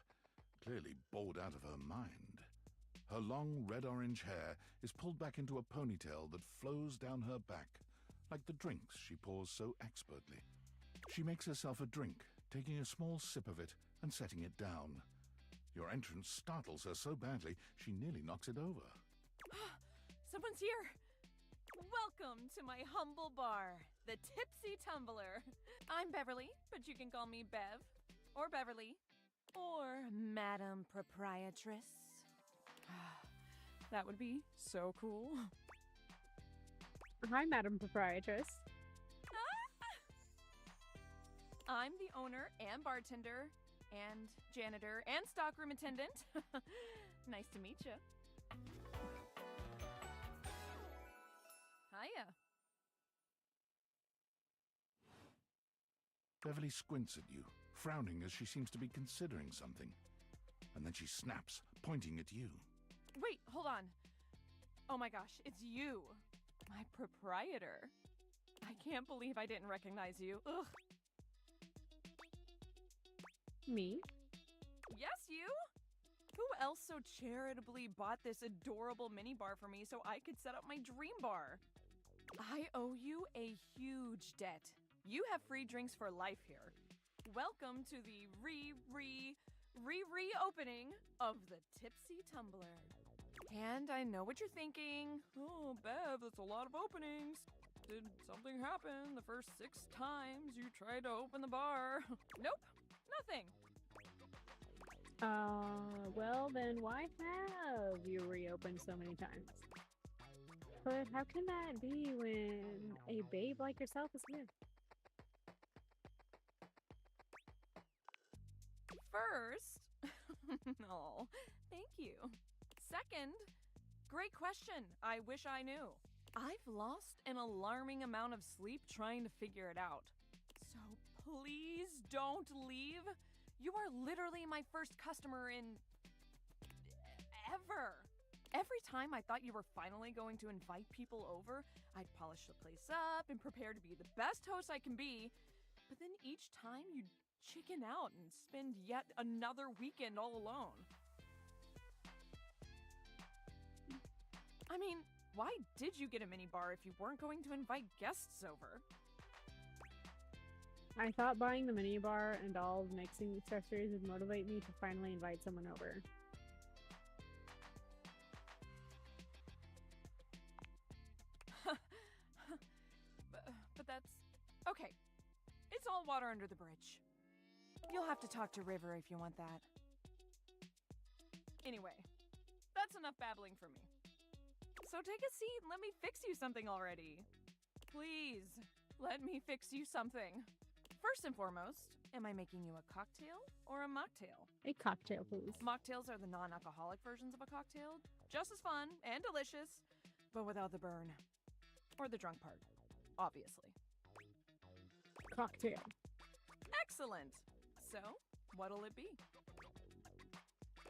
clearly bored out of her mind. Her long red-orange hair is pulled back into a ponytail that flows down her back, like the drinks she pours so expertly. She makes herself a drink, taking a small sip of it and setting it down. Your entrance startles her so badly, she nearly knocks it over. Someone's here! Welcome to my humble bar, the Tipsy Tumbler. I'm Beverly, but you can call me Bev, or Beverly, or Madam Proprietress. That would be so cool. Hi, Madam Proprietress. I'm the owner and bartender and janitor and stockroom attendant. Nice to meet you. Hiya. Beverly squints at you, frowning as she seems to be considering something. And then she snaps, pointing at you. Wait, hold on. Oh my gosh, it's you. My proprietor. I can't believe I didn't recognize you. Ugh. Me? Yes, you? Who else so charitably bought this adorable minibar for me so I could set up my dream bar? I owe you a huge debt. You have free drinks for life here. Welcome to the reopening of the Tipsy Tumbler. And I know what you're thinking. Oh, Bev, that's a lot of openings. Did something happen the first 6 times you tried to open the bar? Nope, nothing. Well then why have you reopened so many times? But how can that be when a babe like yourself is here? First, oh, thank you. Second, great question. I wish I knew. I've lost an alarming amount of sleep trying to figure it out. So please don't leave. You are literally my first customer in ever. Every time I thought you were finally going to invite people over, I'd polish the place up and prepare to be the best host I can be. But then each time you'd chicken out and spend yet another weekend all alone. I mean, why did you get a minibar if you weren't going to invite guests over? I thought buying the minibar and all the mixing accessories would motivate me to finally invite someone over. But that's... Okay. It's all water under the bridge. You'll have to talk to River if you want that. Anyway, that's enough babbling for me. So take a seat and let me fix you something already. Please, let me fix you something. First and foremost, am I making you a cocktail or a mocktail? A cocktail, please. Mocktails are the non-alcoholic versions of a cocktail. Just as fun and delicious, but without the burn. Or the drunk part, obviously. Cocktail. Excellent. So, what'll it be?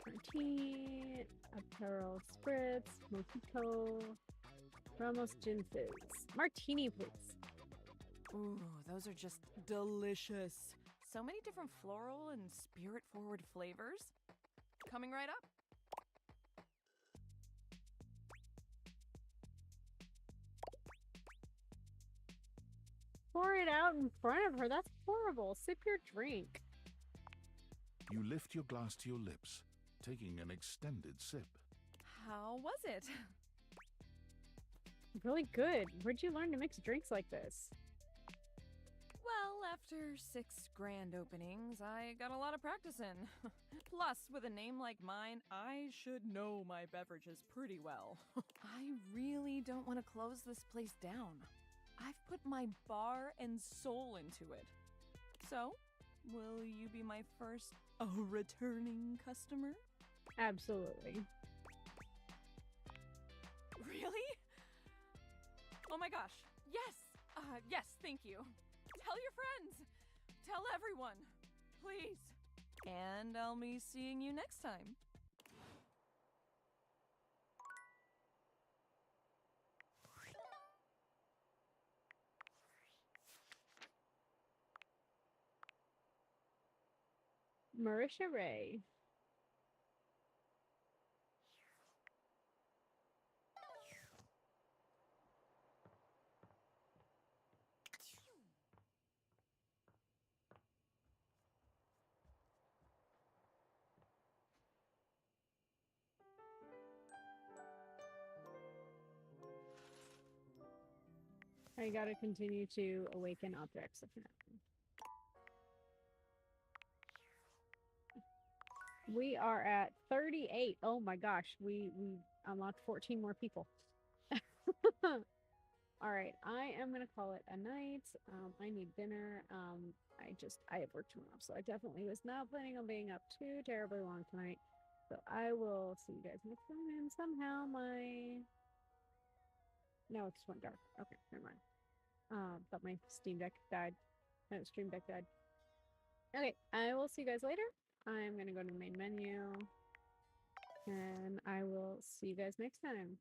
Martini, Aperol Spritz, Mojito, Ramos Gin Fizz. Martini, please. Ooh, those are just delicious. So many different floral and spirit-forward flavors. Coming right up. Pour it out in front of her. That's horrible. Sip your drink. You lift your glass to your lips, taking an extended sip. How was it? Really good. Where'd you learn to mix drinks like this? Well, after 6 grand openings, I got a lot of practice in. Plus, with a name like mine, I should know my beverages pretty well. I really don't want to close this place down. I've put my bar and soul into it. So, will you be my first returning customer? Absolutely. Really? Oh my gosh. Yes. Yes, thank you. Tell your friends. Tell everyone. Please. And I'll be seeing you next time. Marisha Ray. I gotta continue to awaken objects. We are at 38. Oh my gosh, we unlocked 14 more people. All right, I am gonna call it a night. I need dinner. I have work tomorrow, so I definitely was not planning on being up too terribly long tonight. So I will see you guys next time. And somehow no, it just went dark. Okay, never mind. Thought my Steam Deck died. No, Stream Deck died. Okay, I will see you guys later. I'm gonna go to the main menu, and I will see you guys next time.